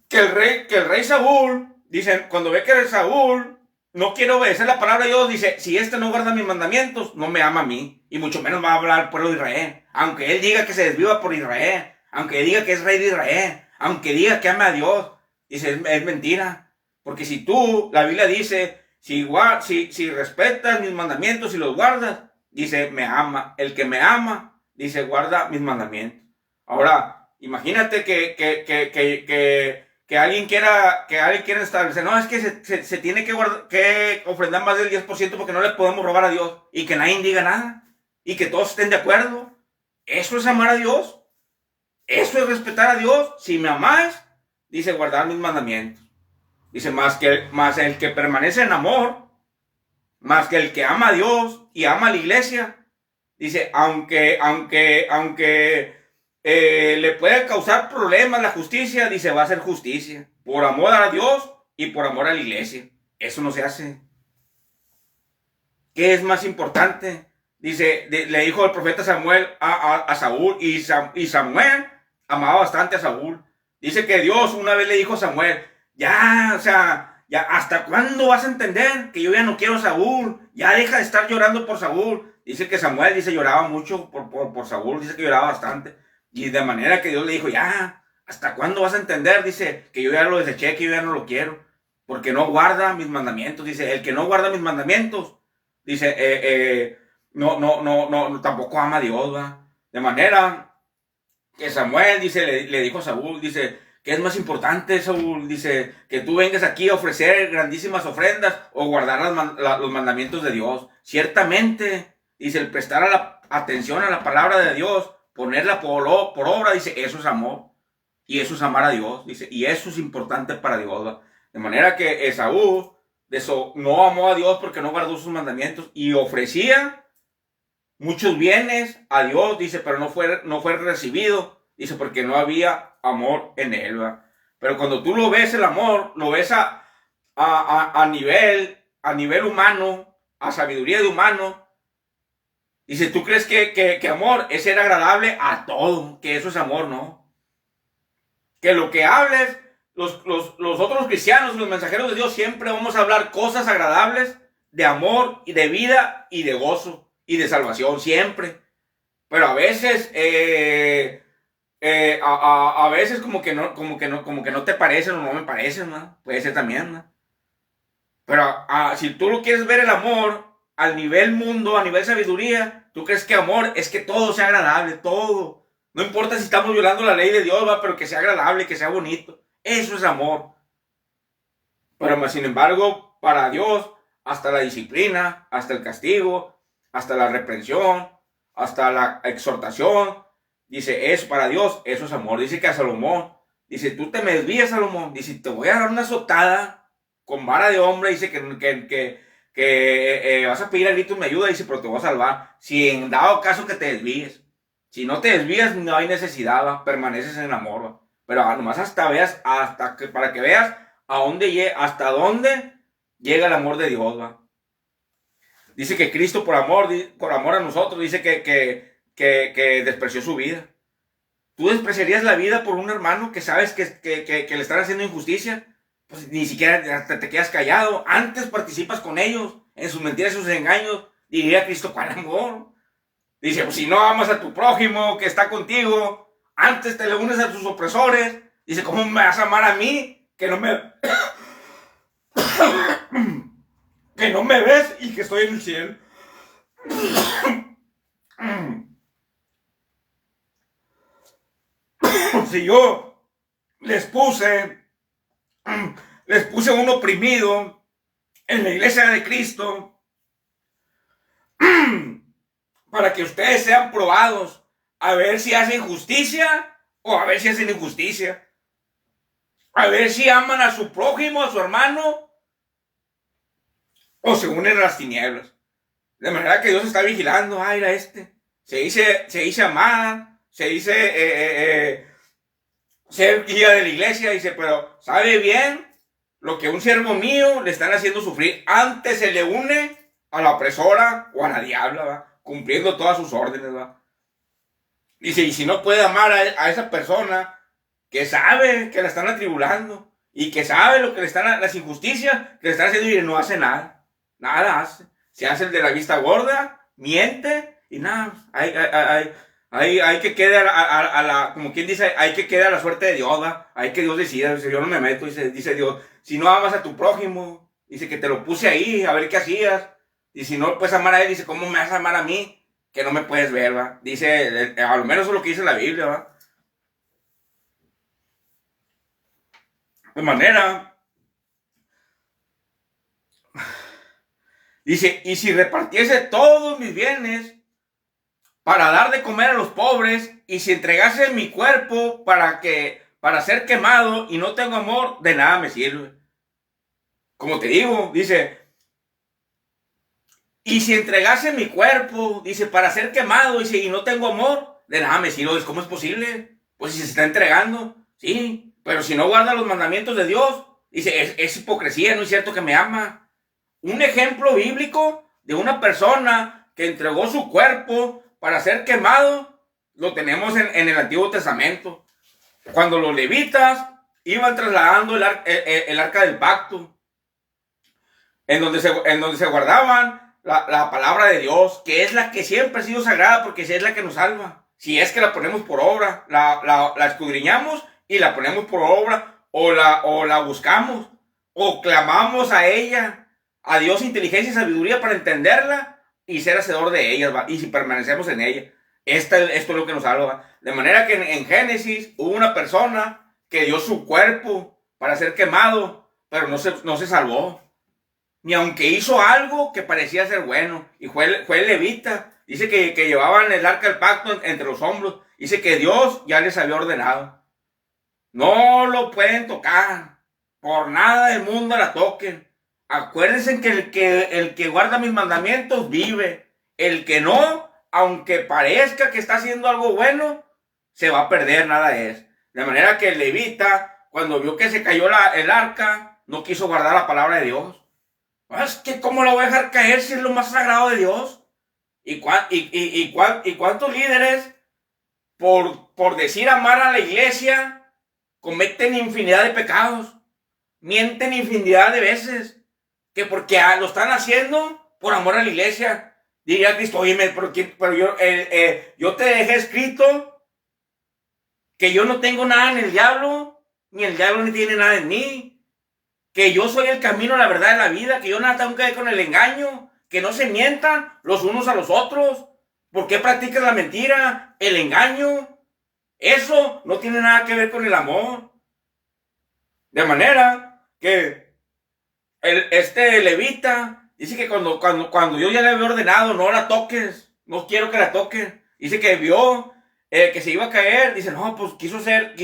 que el rey Saúl, dice, cuando ve que Saúl no quiere obedecer la palabra de Dios, dice, si este no guarda mis mandamientos, no me ama a mí, y mucho menos va a hablar al pueblo de Israel. Aunque él diga que se desviva por Israel, aunque diga que es rey de Israel, aunque diga que ama a Dios, dice, es mentira. Porque si tú, la Biblia dice, si respetas mis mandamientos y los guardas, dice, me ama. El que me ama, dice, guarda mis mandamientos. Ahora, Imagínate que alguien quiera establecer, no, es que se tiene que ofrendar más del 10% porque no le podemos robar a Dios, y que nadie diga nada, y que todos estén de acuerdo. Eso es amar a Dios. Eso es respetar a Dios. Si me amáis, dice, guardar mis mandamientos. Dice, más el que permanece en amor, más que el que ama a Dios y ama a la iglesia. Dice, aunque le puede causar problemas la justicia, dice, va a ser justicia. Por amor a Dios y por amor a la iglesia. Eso no se hace. ¿Qué es más importante? Dice, le dijo el profeta Samuel a Saúl, y Samuel amaba bastante a Saúl. Dice que Dios una vez le dijo a Samuel, ya, o sea, ya, ¿hasta cuándo vas a entender que yo ya no quiero a Saúl? Ya deja de estar llorando por Saúl. Dice que Samuel, dice, lloraba mucho por Saúl, dice que lloraba bastante. Y de manera que Dios le dijo, ya, ¿hasta cuándo vas a entender? Dice, que yo ya lo deseché, que yo ya no lo quiero. Porque no guarda mis mandamientos. Dice, el que no guarda mis mandamientos, dice, no, tampoco ama a Dios, ¿va? De manera que Samuel, dice, le dijo a Saúl, dice, ¿qué es más importante, Saúl? Dice, que tú vengas aquí a ofrecer grandísimas ofrendas o guardar los mandamientos de Dios. Ciertamente, dice, el prestar atención a la palabra de Dios, ponerla por obra, dice, eso es amor. Y eso es amar a Dios, dice, y eso es importante para Dios, ¿va? De manera que Esaú no amó a Dios porque no guardó sus mandamientos y ofrecía muchos bienes a Dios, dice, pero no fue recibido, dice, porque no había amor en él, ¿va? Pero cuando tú lo ves, el amor, lo ves a nivel humano, a sabiduría de humano, dice, ¿tú crees que amor es ser agradable a todo? Que eso es amor, ¿no? Que lo que hables, los otros cristianos, los mensajeros de Dios, siempre vamos a hablar cosas agradables de amor y de vida y de gozo y de salvación, siempre. Pero a veces, a veces como que no te parecen o no me parecen, ¿no? Puede ser también, ¿no? Pero si tú lo quieres ver el amor al nivel mundo, a nivel sabiduría, tú crees que amor es que todo sea agradable, todo. No importa si estamos violando la ley de Dios, ¿va? Pero que sea agradable, que sea bonito. Eso es amor. Pero sin embargo, para Dios, hasta la disciplina, hasta el castigo, hasta la reprensión, hasta la exhortación, dice, es para Dios, eso es amor. Dice que a Salomón, dice, tú te me desvías, Salomón, dice, te voy a dar una azotada con vara de hombre, dice que vas a pedir a gritos me ayuda, dice, pero te voy a salvar. Si en dado caso que te desvíes, si no te desvías, no hay necesidad, ¿va? Permaneces en el amor, ¿va? Pero nomás para que veas hasta dónde llega el amor de Dios, ¿va? Dice que Cristo por amor a nosotros, dice que despreció su vida. ¿Tú despreciarías la vida por un hermano que sabes que le están haciendo injusticia? Pues ni siquiera te quedas callado. Antes participas con ellos en sus mentiras y sus engaños. Diría Cristo, ¿cuál amor? Dice, pues si no amas a tu prójimo que está contigo, antes te le unes a tus opresores. Dice, ¿cómo me vas a amar a mí? Que no me ves y que estoy en el cielo. Si yo les puse a un oprimido en la iglesia de Cristo para que ustedes sean probados a ver si hacen justicia o a ver si hacen injusticia, a ver si aman a su prójimo, a su hermano, o se unen a las tinieblas. De manera que Dios está vigilando. Ah, era se dice amar, se dice ser guía de la iglesia, dice, pero sabe bien lo que un siervo mío le están haciendo sufrir. Antes se le une a la opresora o a la diabla, ¿va? Cumpliendo todas sus órdenes, ¿va? Dice, y si no puede amar a esa persona que sabe que la están atribulando y que sabe lo que le están, las injusticias que le están haciendo, y no hace nada hace. Se hace el de la vista gorda, miente y nada, hay que quede a la, como quien dice, hay que quede a la suerte de Dios, ¿va? Hay que Dios decida. Dice, yo no me meto, dice Dios, si no amas a tu prójimo, dice que te lo puse ahí, a ver qué hacías, y si no puedes amar a él, dice, ¿cómo me vas a amar a mí? Que no me puedes ver, ¿va? Dice, a lo menos eso es lo que dice la Biblia, ¿va? De manera, dice, y si repartiese todos mis bienes para dar de comer a los pobres, y si entregase mi cuerpo para ser quemado y no tengo amor, de nada me sirve. Como te digo, dice, y si entregase mi cuerpo, dice, para ser quemado, dice, y no tengo amor, de nada me sirve. ¿Cómo es posible? Pues si se está entregando, sí, pero si no guarda los mandamientos de Dios, dice, es hipocresía, no es cierto que me ama. Un ejemplo bíblico de una persona que entregó su cuerpo para ser quemado, lo tenemos en el Antiguo Testamento. Cuando los levitas iban trasladando el arca del pacto, en donde se guardaban la palabra de Dios, que es la que siempre ha sido sagrada, porque es la que nos salva. Si es que la ponemos por obra, la escudriñamos y la ponemos por obra, o la buscamos, o clamamos a ella, a Dios inteligencia y sabiduría para entenderla y ser hacedor de ella, ¿va? Y si permanecemos en ella, esto es lo que nos salva, ¿va? De manera que en Génesis hubo una persona que dio su cuerpo para ser quemado, pero no se salvó. Ni aunque hizo algo que parecía ser bueno, y fue el levita. Dice que llevaban el arca del pacto entre los hombros. Dice que Dios ya les había ordenado. No lo pueden tocar. Por nada del mundo la toquen. Acuérdense que el que guarda mis mandamientos vive. El que no, aunque parezca que está haciendo algo bueno, se va a perder, nada es. De manera que el levita, cuando vio que se cayó el arca, no quiso guardar la palabra de Dios. Es que ¿cómo lo voy a dejar caer si es lo más sagrado de Dios? ¿Y cuántos líderes, por decir amar a la iglesia, cometen infinidad de pecados? Mienten infinidad de veces. Que porque lo están haciendo por amor a la iglesia. Diría Cristo, oye, pero yo te dejé escrito que yo no tengo nada en el diablo, ni el diablo ni tiene nada en mí. Que yo soy el camino, la verdad y la vida, que yo nada tengo que ver con el engaño, que no se mientan los unos a los otros. ¿Por qué practicas la mentira, el engaño? Eso no tiene nada que ver con el amor. De manera que este levita dice que cuando yo ya le había ordenado, no la toques, no quiero que la toquen. Dice que vio que se iba a caer, dice, no, pues quiso hacer,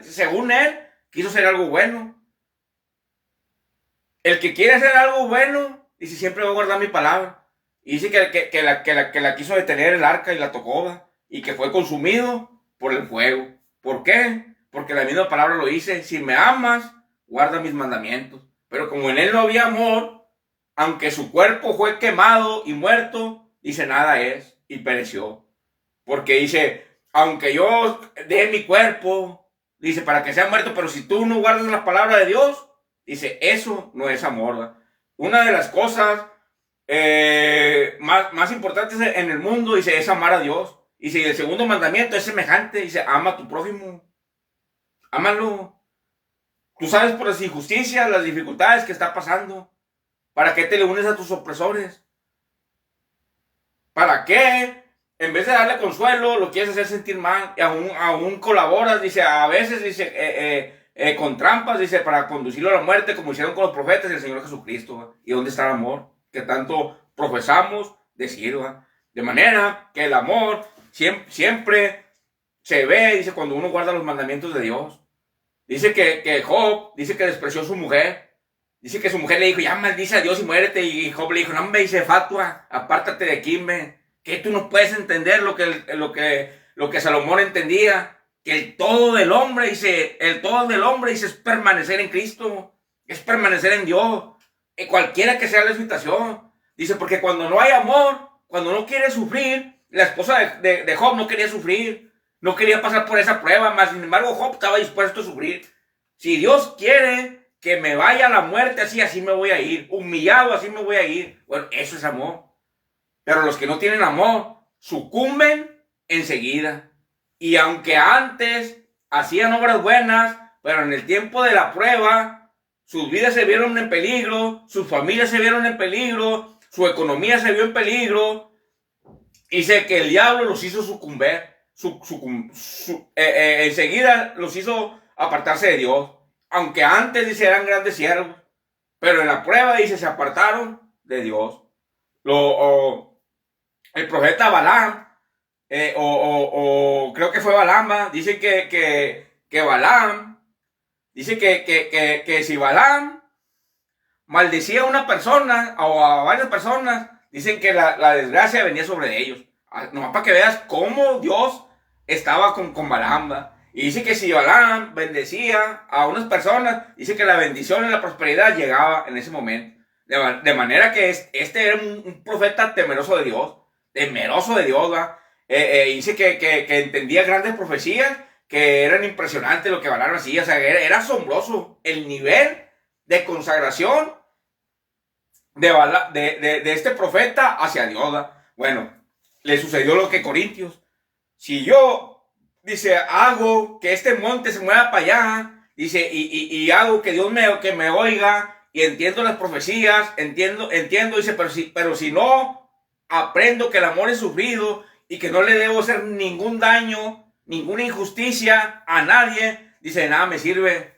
según él, quiso hacer algo bueno. El que quiere hacer algo bueno, dice, siempre voy a guardar mi palabra. Y dice que la quiso detener el arca y la tocó, y que fue consumido por el fuego. ¿Por qué? Porque la misma palabra lo dice, si me amas, guarda mis mandamientos. Pero como en él no había amor, aunque su cuerpo fue quemado y muerto, dice, nada es, y pereció. Porque dice, aunque yo dé mi cuerpo, dice, para que sea muerto, pero si tú no guardas la palabra de Dios, dice, eso no es amor, ¿verdad? Una de las cosas más importantes en el mundo, dice, es amar a Dios. Dice, y el segundo mandamiento es semejante, dice, ama a tu prójimo. Ámalo. Tú sabes por las injusticias, las dificultades que está pasando. ¿Para qué te le unes a tus opresores? ¿Para qué? En vez de darle consuelo, lo quieres hacer sentir mal. Y aún colaboras, dice, a veces, dice, con trampas, dice, para conducirlo a la muerte, como hicieron con los profetas y el Señor Jesucristo, ¿va? ¿Y dónde está el amor? Que tanto profesamos decir, ¿va? De manera que el amor siempre se ve, dice, cuando uno guarda los mandamientos de Dios. Dice que Job, dice que despreció a su mujer. Dice que su mujer le dijo, ya maldice a Dios y muérete. Y Job le dijo, no me dice, fatua, apártate de aquí, que tú no puedes entender lo que Salomón entendía. Que el todo del hombre, dice, es permanecer en Cristo, es permanecer en Dios, cualquiera que sea la situación. Dice, porque cuando no hay amor, cuando no quiere sufrir, la esposa de Job no quería sufrir, no quería pasar por esa prueba, mas sin embargo Job estaba dispuesto a sufrir. Si Dios quiere que me vaya a la muerte así me voy a ir, humillado así me voy a ir. Bueno, eso es amor. Pero los que no tienen amor sucumben enseguida. Y aunque antes hacían obras buenas, pero en el tiempo de la prueba, sus vidas se vieron en peligro, sus familias se vieron en peligro, su economía se vio en peligro. Dice que el diablo los hizo sucumbir, enseguida los hizo apartarse de Dios. aunque antes, dice, eran grandes siervos, pero en la prueba, dice, se apartaron de Dios. El profeta Balaam, creo que fue Balaam, dice que Balaam, dice que si Balaam maldecía a una persona o a varias personas, dicen que la desgracia venía sobre ellos. Nomás para que veas cómo Dios estaba con Balaam, ¿verdad? Y dice que si Balaam bendecía a unas personas, dice que la bendición y la prosperidad llegaba en ese momento. De manera que este era un profeta temeroso de Dios, ¿verdad? Dice que entendía grandes profecías, que eran impresionantes lo que Balaam hacía. O sea, era asombroso el nivel de consagración de este profeta hacia Dios, ¿verdad? Bueno, le sucedió lo que Corintios. Si yo, dice, hago que este monte se mueva para allá, dice, y hago que Dios me oiga, y entiendo las profecías, entiendo, dice, pero si no aprendo que el amor es sufrido y que no le debo hacer ningún daño, ninguna injusticia a nadie, dice, de nada me sirve,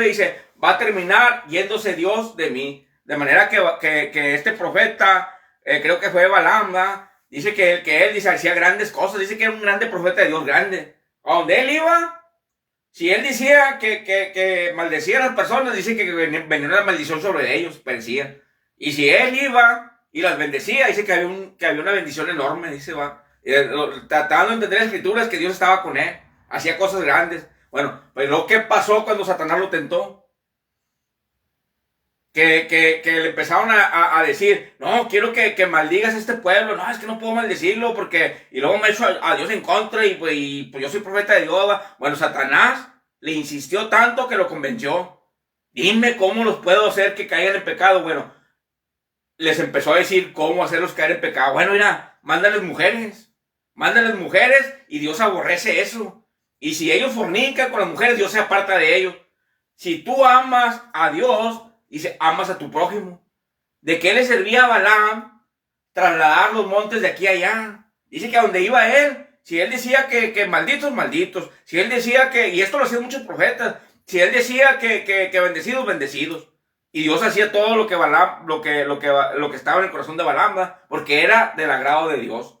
dice, va a terminar yéndose Dios de mí. De manera que este profeta, creo que fue Balaam, dice que él dice, hacía grandes cosas, dice que era un grande profeta de Dios, grande. A donde él iba, si él decía que maldecía a las personas, dice que venía una maldición sobre ellos, perecían. Y si él iba y las bendecía, dice que había una bendición enorme, dice, va. Tratando de entender las escrituras, que Dios estaba con él, hacía cosas grandes. Bueno, pero ¿qué pasó cuando Satanás lo tentó? Que le empezaron a decir, no, quiero que maldigas a este pueblo, no, es que no puedo maldecirlo porque, y luego me echo a Dios en contra y pues yo soy profeta de Dios. Bueno, Satanás le insistió tanto que lo convenció. Dime cómo los puedo hacer que caigan en pecado. Bueno, les empezó a decir cómo hacerlos caer en pecado. Bueno, mira, mándales mujeres y Dios aborrece eso. Y si ellos fornican con las mujeres, Dios se aparta de ellos. Si tú amas a Dios, dice, amas a tu prójimo. ¿De qué le servía a Balaam trasladar los montes de aquí a allá? Dice que a donde iba él, si él decía que malditos, malditos. Si él decía y esto lo hacían muchos profetas, si él decía que bendecidos, bendecidos. Y Dios hacía todo lo que Balaam, lo que estaba en el corazón de Balaam, porque era del agrado de Dios.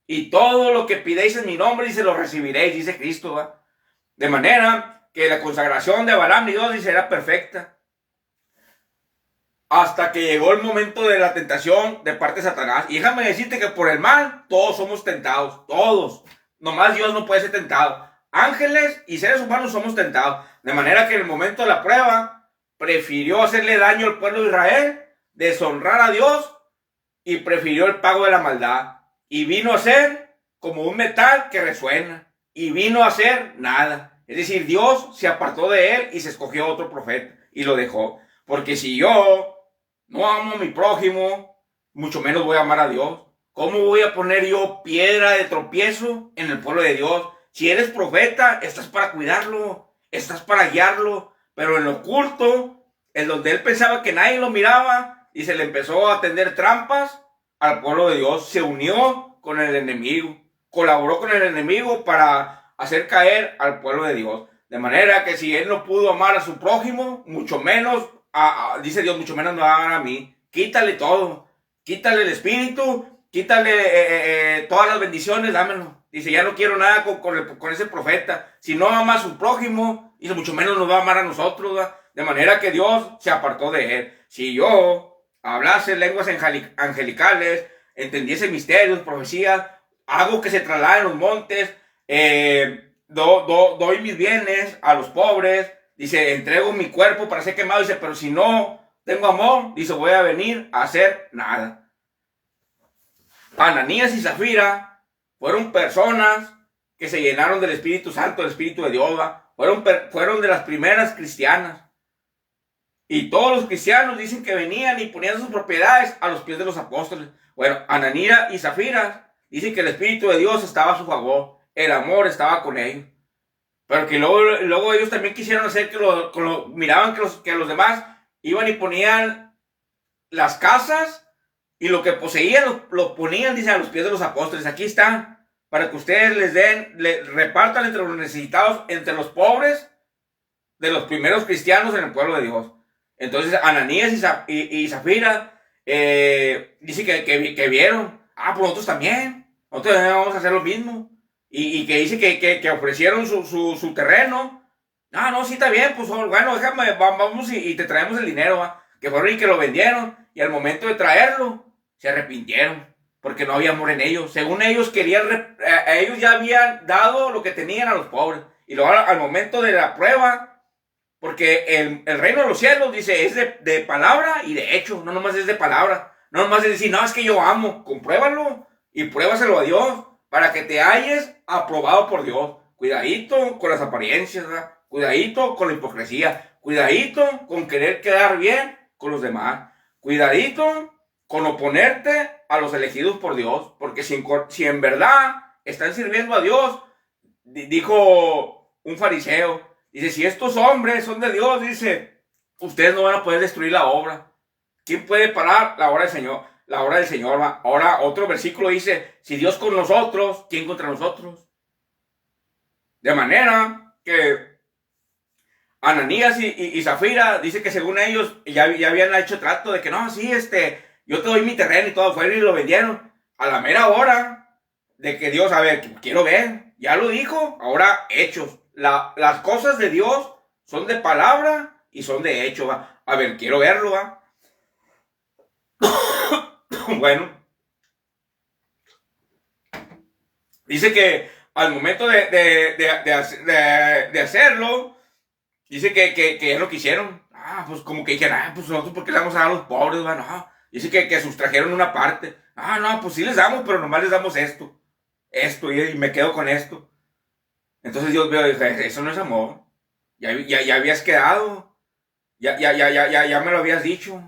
Y todo lo que pidéis en mi nombre, dice, lo recibiréis, dice Cristo, ¿va? De manera que la consagración de Balaam y Dios, dice, era perfecta. Hasta que llegó el momento de la tentación de parte de Satanás. Y déjame decirte que por el mal todos somos tentados. Todos. Nomás Dios no puede ser tentado. Ángeles y seres humanos somos tentados. De manera que en el momento de la prueba prefirió hacerle daño al pueblo de Israel, deshonrar a Dios, y prefirió el pago de la maldad. Y vino a ser como un metal que resuena. Y vino a ser nada. Es decir, Dios se apartó de él y se escogió a otro profeta. Y lo dejó. Porque si yo no amo a mi prójimo, mucho menos voy a amar a Dios. ¿Cómo voy a poner yo piedra de tropiezo en el pueblo de Dios? Si eres profeta, estás para cuidarlo, estás para guiarlo. Pero en lo oculto, en donde él pensaba que nadie lo miraba, y se le empezó a tender trampas al pueblo de Dios. Se unió con el enemigo, colaboró con el enemigo para hacer caer al pueblo de Dios. De manera que si él no pudo amar a su prójimo, mucho menos, dice Dios, mucho menos me va a amar a mí. Quítale todo, quítale el espíritu, quítale todas las bendiciones, dámelo. Dice, ya no quiero nada con ese profeta. Si no ama a su prójimo, dice, mucho menos nos va a amar a nosotros, ¿verdad? De manera que Dios se apartó de él. Si yo hablase lenguas angelicales, entendiese misterios, profecías, hago que se trasladen los montes, doy mis bienes a los pobres, dice, entrego mi cuerpo para ser quemado, dice, pero si no tengo amor, dice, voy a venir a hacer nada. Ananías y Zafira fueron personas que se llenaron del Espíritu Santo, del Espíritu de Dios, fueron de las primeras cristianas. Y todos los cristianos dicen que venían y ponían sus propiedades a los pies de los apóstoles. Bueno, Ananías y Zafira dicen que el Espíritu de Dios estaba a su favor, el amor estaba con ellos. Pero que luego ellos también quisieron hacer miraban que los demás iban y ponían las casas y lo que poseían lo ponían, dice, a los pies de los apóstoles. Aquí están, para que ustedes repartan entre los necesitados, entre los pobres, de los primeros cristianos en el pueblo de Dios. Entonces Ananías y Zafira dice que vieron, pues nosotros también vamos a hacer lo mismo. Y que dice que ofrecieron su terreno. No, sí está bien, pues bueno, déjame, vamos y te traemos el dinero, ¿va? Que fueron y que lo vendieron. Y al momento de traerlo, se arrepintieron, porque no había amor en ellos. Según ellos ellos ya habían dado lo que tenían a los pobres. Y luego al momento de la prueba, porque el reino de los cielos, dice, es de palabra y de hecho, no nomás es de palabra. No nomás es decir, no, es que yo amo, compruébalo y pruébaselo a Dios para que te halles aprobado por Dios. Cuidadito con las apariencias, ¿verdad? Cuidadito con la hipocresía, cuidadito con querer quedar bien con los demás, cuidadito con oponerte a los elegidos por Dios, porque si en verdad están sirviendo a Dios, dijo un fariseo, dice, si estos hombres son de Dios, dice, ustedes no van a poder destruir la obra. ¿Quién puede parar la obra del Señor? La obra del Señor. Ahora otro versículo dice, si Dios con nosotros, ¿quién contra nosotros? De manera que Ananías y Zafira dice que según ellos ya habían hecho trato de que no, sí, yo te doy mi terreno y todo, fueron y lo vendieron. A la mera hora de que Dios, a ver, quiero ver, ya lo dijo, ahora hechos. Las cosas de Dios son de palabra y son de hecho, ¿va? A ver, quiero verlo, ¿va? Bueno, dice que al momento de hacerlo, dice que ya lo quisieron. Pues como que dijeron, pues nosotros ¿por qué le vamos a dar a los pobres? No. Dice que sustrajeron una parte. No, pues sí les damos, pero nomás les damos esto, y me quedo con esto. Entonces Dios veo y dije, eso no es amor. Ya habías quedado. Ya me lo habías dicho.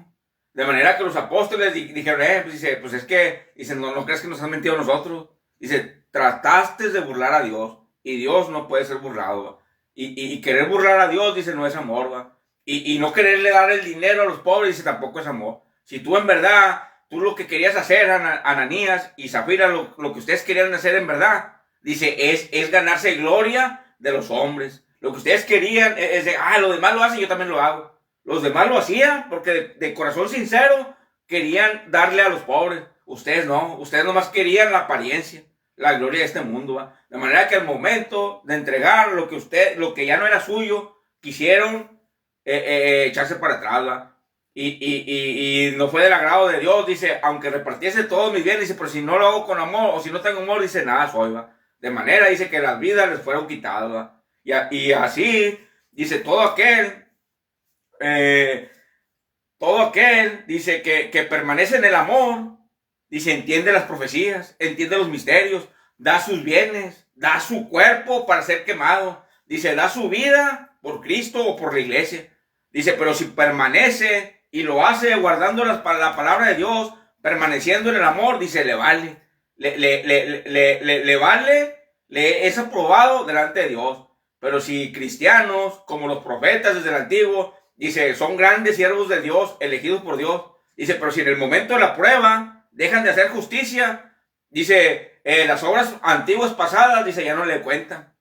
De manera que los apóstoles dijeron, pues dice, pues es que, dice, no crees que nos han mentido a nosotros. Dice, trataste de burlar a Dios y Dios no puede ser burlado. Y querer burlar a Dios, dice, no es amor, ¿va? Y no quererle dar el dinero a los pobres, dice, tampoco es amor. Si tú en verdad, tú lo que querías hacer, Ananías y Zafira, lo que ustedes querían hacer en verdad, dice, es ganarse gloria de los hombres. Lo que ustedes querían es de, los demás lo hacen, yo también lo hago. Los demás lo hacían porque de corazón sincero querían darle a los pobres. Ustedes no, ustedes nomás querían la apariencia, la gloria de este mundo, ¿va? De manera que al momento de entregar lo que ya no era suyo, quisieron echarse para atrás, ¿va? Y no fue del agrado de Dios, dice, aunque repartiese todos mis bienes, dice, pero si no lo hago con amor, o si no tengo amor, dice, nada soy, ¿va? De manera, dice, que las vidas les fueron quitadas, ¿va? Y así, dice, todo aquel, dice, que permanece en el amor, dice, entiende las profecías, entiende los misterios, da sus bienes, da su cuerpo para ser quemado, dice, da su vida por Cristo o por la iglesia. Dice, pero si permanece y lo hace guardando la palabra de Dios, permaneciendo en el amor, dice, le vale. Le vale, es aprobado delante de Dios. Pero si cristianos, como los profetas desde el antiguo, dice, son grandes siervos de Dios, elegidos por Dios. Dice, pero si en el momento de la prueba dejan de hacer justicia, dice, las obras antiguas pasadas, dice, ya no le cuentan.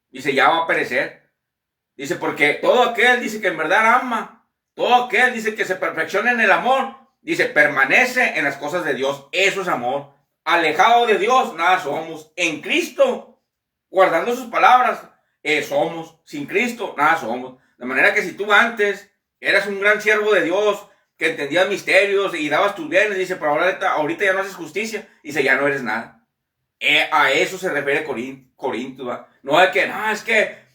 Dice, ya va a perecer. Dice, porque todo aquel, dice, que en verdad ama, todo aquel, dice, que se perfecciona en el amor, dice, permanece en las cosas de Dios. Eso es amor. Alejado de Dios, nada somos. En Cristo, guardando sus palabras, somos. Sin Cristo, nada somos. De manera que si tú antes eras un gran siervo de Dios, que entendías misterios y dabas tus bienes, dice, pero ahorita ya no haces justicia, dice, ya no eres nada. A eso se refiere Corinto, ¿va? No es que,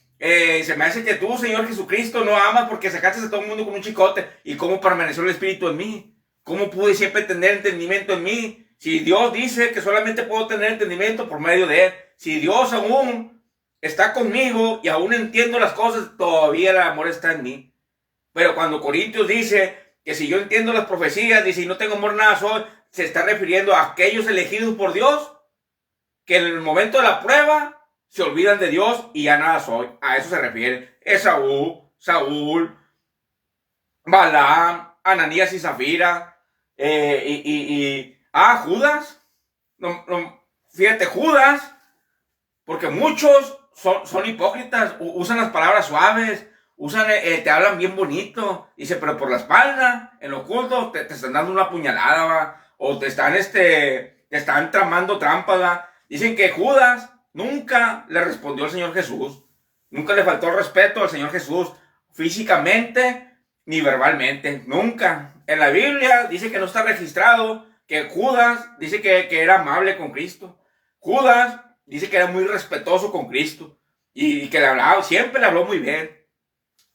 se me hace que tú, Señor Jesucristo, no amas porque sacaste a todo el mundo con un chicote. ¿Y cómo permaneció el Espíritu en mí? ¿Cómo pude siempre tener entendimiento en mí? Si Dios dice que solamente puedo tener entendimiento por medio de Él. Si Dios aún está conmigo y aún entiendo las cosas, todavía el amor está en mí. Pero cuando Corintios dice que si yo entiendo las profecías, dice, y no tengo amor, nada soy, se está refiriendo a aquellos elegidos por Dios que en el momento de la prueba se olvidan de Dios y ya nada soy. A eso se refiere Esaú, Saúl, Balaam, Ananías y Zafira, Judas. Fíjate, Judas, porque muchos son hipócritas, usan las palabras suaves, te hablan bien bonito, dice, pero por la espalda, en lo oculto, te están dando una puñalada, ¿va? O te están tramando trampas, ¿va? Dicen que Judas nunca le respondió al Señor Jesús, nunca le faltó respeto al Señor Jesús, físicamente ni verbalmente, nunca. En la Biblia dice que no está registrado que Judas dice que era amable con Cristo. Judas dice que era muy respetuoso con Cristo y que le hablaba, siempre le habló muy bien.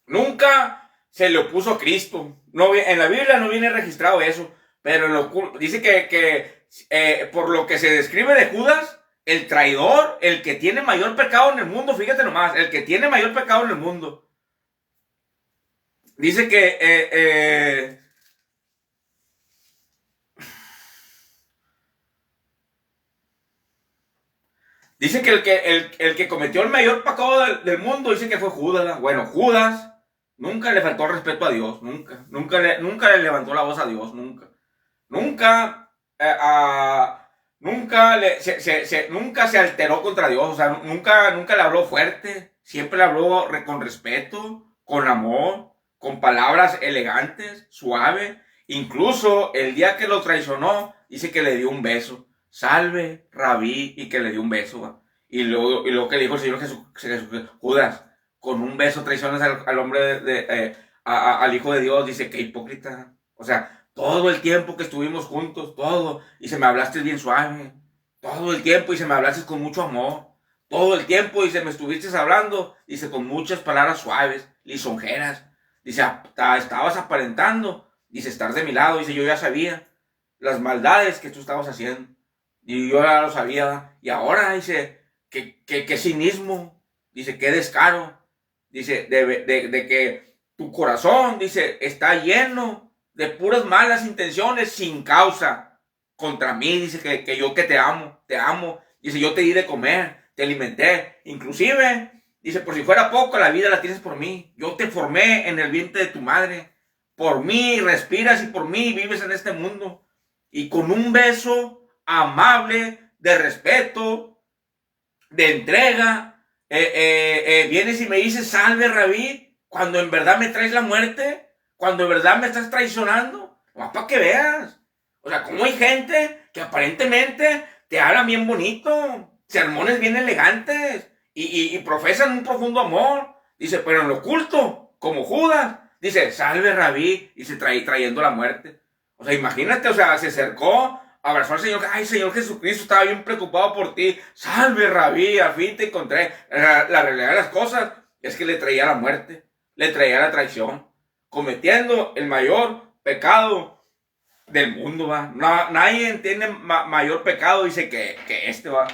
Nunca se le opuso a Cristo. No, en la Biblia no viene registrado eso, pero dice que por lo que se describe de Judas, el traidor, el que tiene mayor pecado en el mundo, fíjate nomás, el que tiene mayor pecado en el mundo. Dice que dice que el que cometió el mayor pecado del mundo, dice que fue Judas. Bueno, Judas nunca le faltó respeto a Dios, nunca le levantó la voz a Dios, nunca, nunca se alteró contra Dios, o sea, nunca le habló fuerte, siempre le habló con respeto, con amor, con palabras elegantes, suave. Incluso el día que lo traicionó, dice que le dio un beso. Salve, Rabí, y que le dio un beso, ¿va? Y luego que dijo el Señor Jesús, Judas, con un beso traicionas al hombre al Hijo de Dios, dice, qué hipócrita. O sea, todo el tiempo que estuvimos juntos, todo, y se me hablaste bien suave, todo el tiempo, y se me hablaste con mucho amor, todo el tiempo, y se me estuviste hablando, dice, con muchas palabras suaves, lisonjeras, dice, estabas aparentando, dice, estar de mi lado, dice, yo ya sabía las maldades que tú estabas haciendo. Y yo ya lo sabía. Y ahora dice que cinismo. Dice que descaro. Dice de que tu corazón, dice, está lleno de puras malas intenciones sin causa contra mí. Dice que yo que te amo. Dice, yo te di de comer, te alimenté. Inclusive, dice, por si fuera poco, la vida la tienes por mí. Yo te formé en el vientre de tu madre. Por mí respiras y por mí vives en este mundo. Y con un beso amable, de respeto, de entrega, vienes y me dices, salve, Rabí, cuando en verdad me traes la muerte, cuando en verdad me estás traicionando, para que veas. O sea, como hay gente que aparentemente te habla bien bonito, sermones bien elegantes, y profesan un profundo amor, dice, pero en lo oculto, como Judas, dice, salve, Rabí, y se trayendo la muerte. O sea, imagínate, o sea, se acercó, abrazó al Señor. Ay, Señor Jesucristo, estaba bien preocupado por ti. Salve, Rabí, al fin te encontré. La realidad de las cosas es que le traía la muerte, le traía la traición, cometiendo el mayor pecado del mundo, va. No, nadie tiene mayor pecado, dice, que este, va.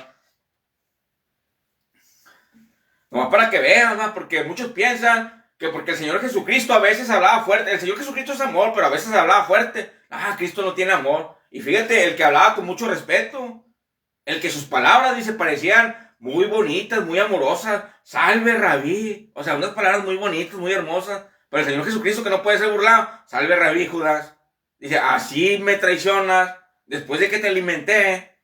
Nomás para que vean, va, porque muchos piensan que porque el Señor Jesucristo a veces hablaba fuerte. El Señor Jesucristo es amor, pero a veces hablaba fuerte. Cristo no tiene amor. Y fíjate, el que hablaba con mucho respeto, el que sus palabras, dice, parecían muy bonitas, muy amorosas. Salve, Rabí. O sea, unas palabras muy bonitas, muy hermosas. Pero el Señor Jesucristo, que no puede ser burlado, salve, Rabí, Judas. Dice, así me traicionas. Después de que te alimenté,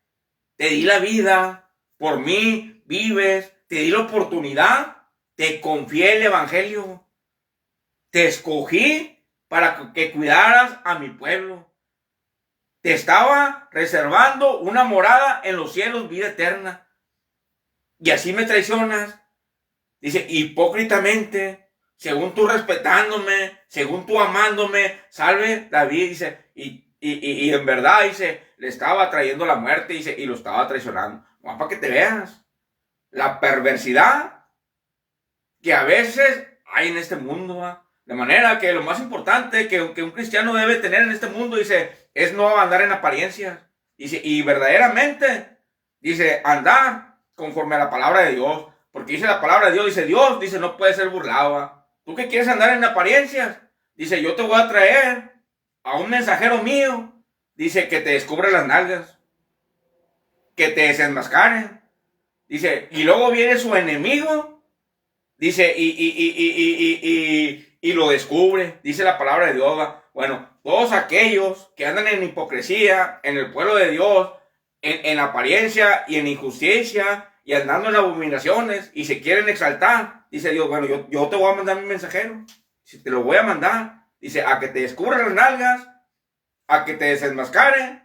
te di la vida, por mí vives, te di la oportunidad, te confié el evangelio, te escogí para que cuidaras a mi pueblo. Te estaba reservando una morada en los cielos, vida eterna. Y así me traicionas. Dice, hipócritamente, según tú respetándome, según tú amándome, salve, David, dice, y en verdad, dice, le estaba trayendo la muerte, dice, y lo estaba traicionando. Vamos para que te veas la perversidad que a veces hay en este mundo, ¿va? De manera que lo más importante que un cristiano debe tener en este mundo, dice, es no andar en apariencias. Dice, y verdaderamente, dice, andar conforme a la palabra de Dios. Porque dice la palabra de Dios, dice, no puede ser burlado, ¿va? ¿Tú qué quieres andar en apariencias? Dice, yo te voy a traer a un mensajero mío, dice, que te descubra las nalgas, que te desenmascaren. Dice, y luego viene su enemigo, dice, y lo descubre, dice la palabra de Dios, ¿va? Bueno, todos aquellos que andan en hipocresía, en el pueblo de Dios, en apariencia y en injusticia, y andando en abominaciones, y se quieren exaltar, dice Dios, bueno, yo te voy a mandar mi mensajero. Si te lo voy a mandar, dice, a que te descubra las nalgas, a que te desenmascare,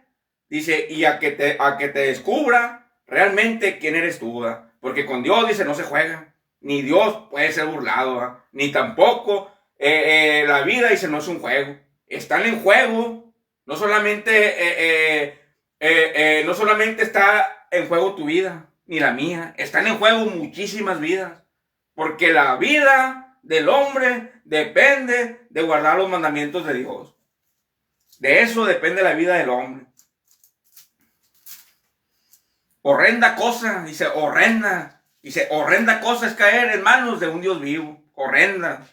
dice, y a que te descubra realmente quién eres tú, ¿verdad? Porque con Dios, dice, no se juega. Ni Dios puede ser burlado, ¿verdad? Ni tampoco la vida, dice, no es un juego. Están en juego, no solamente, no solamente está en juego tu vida, ni la mía, están en juego muchísimas vidas. Porque la vida del hombre depende de guardar los mandamientos de Dios. De eso depende la vida del hombre. Horrenda cosa, dice, horrenda. Dice, horrenda cosa es caer en manos de un Dios vivo. Horrenda.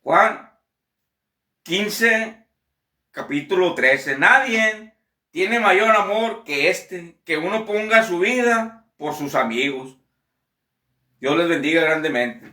Juan 15, capítulo 13. Nadie tiene mayor amor que que uno ponga su vida por sus amigos. Dios les bendiga grandemente.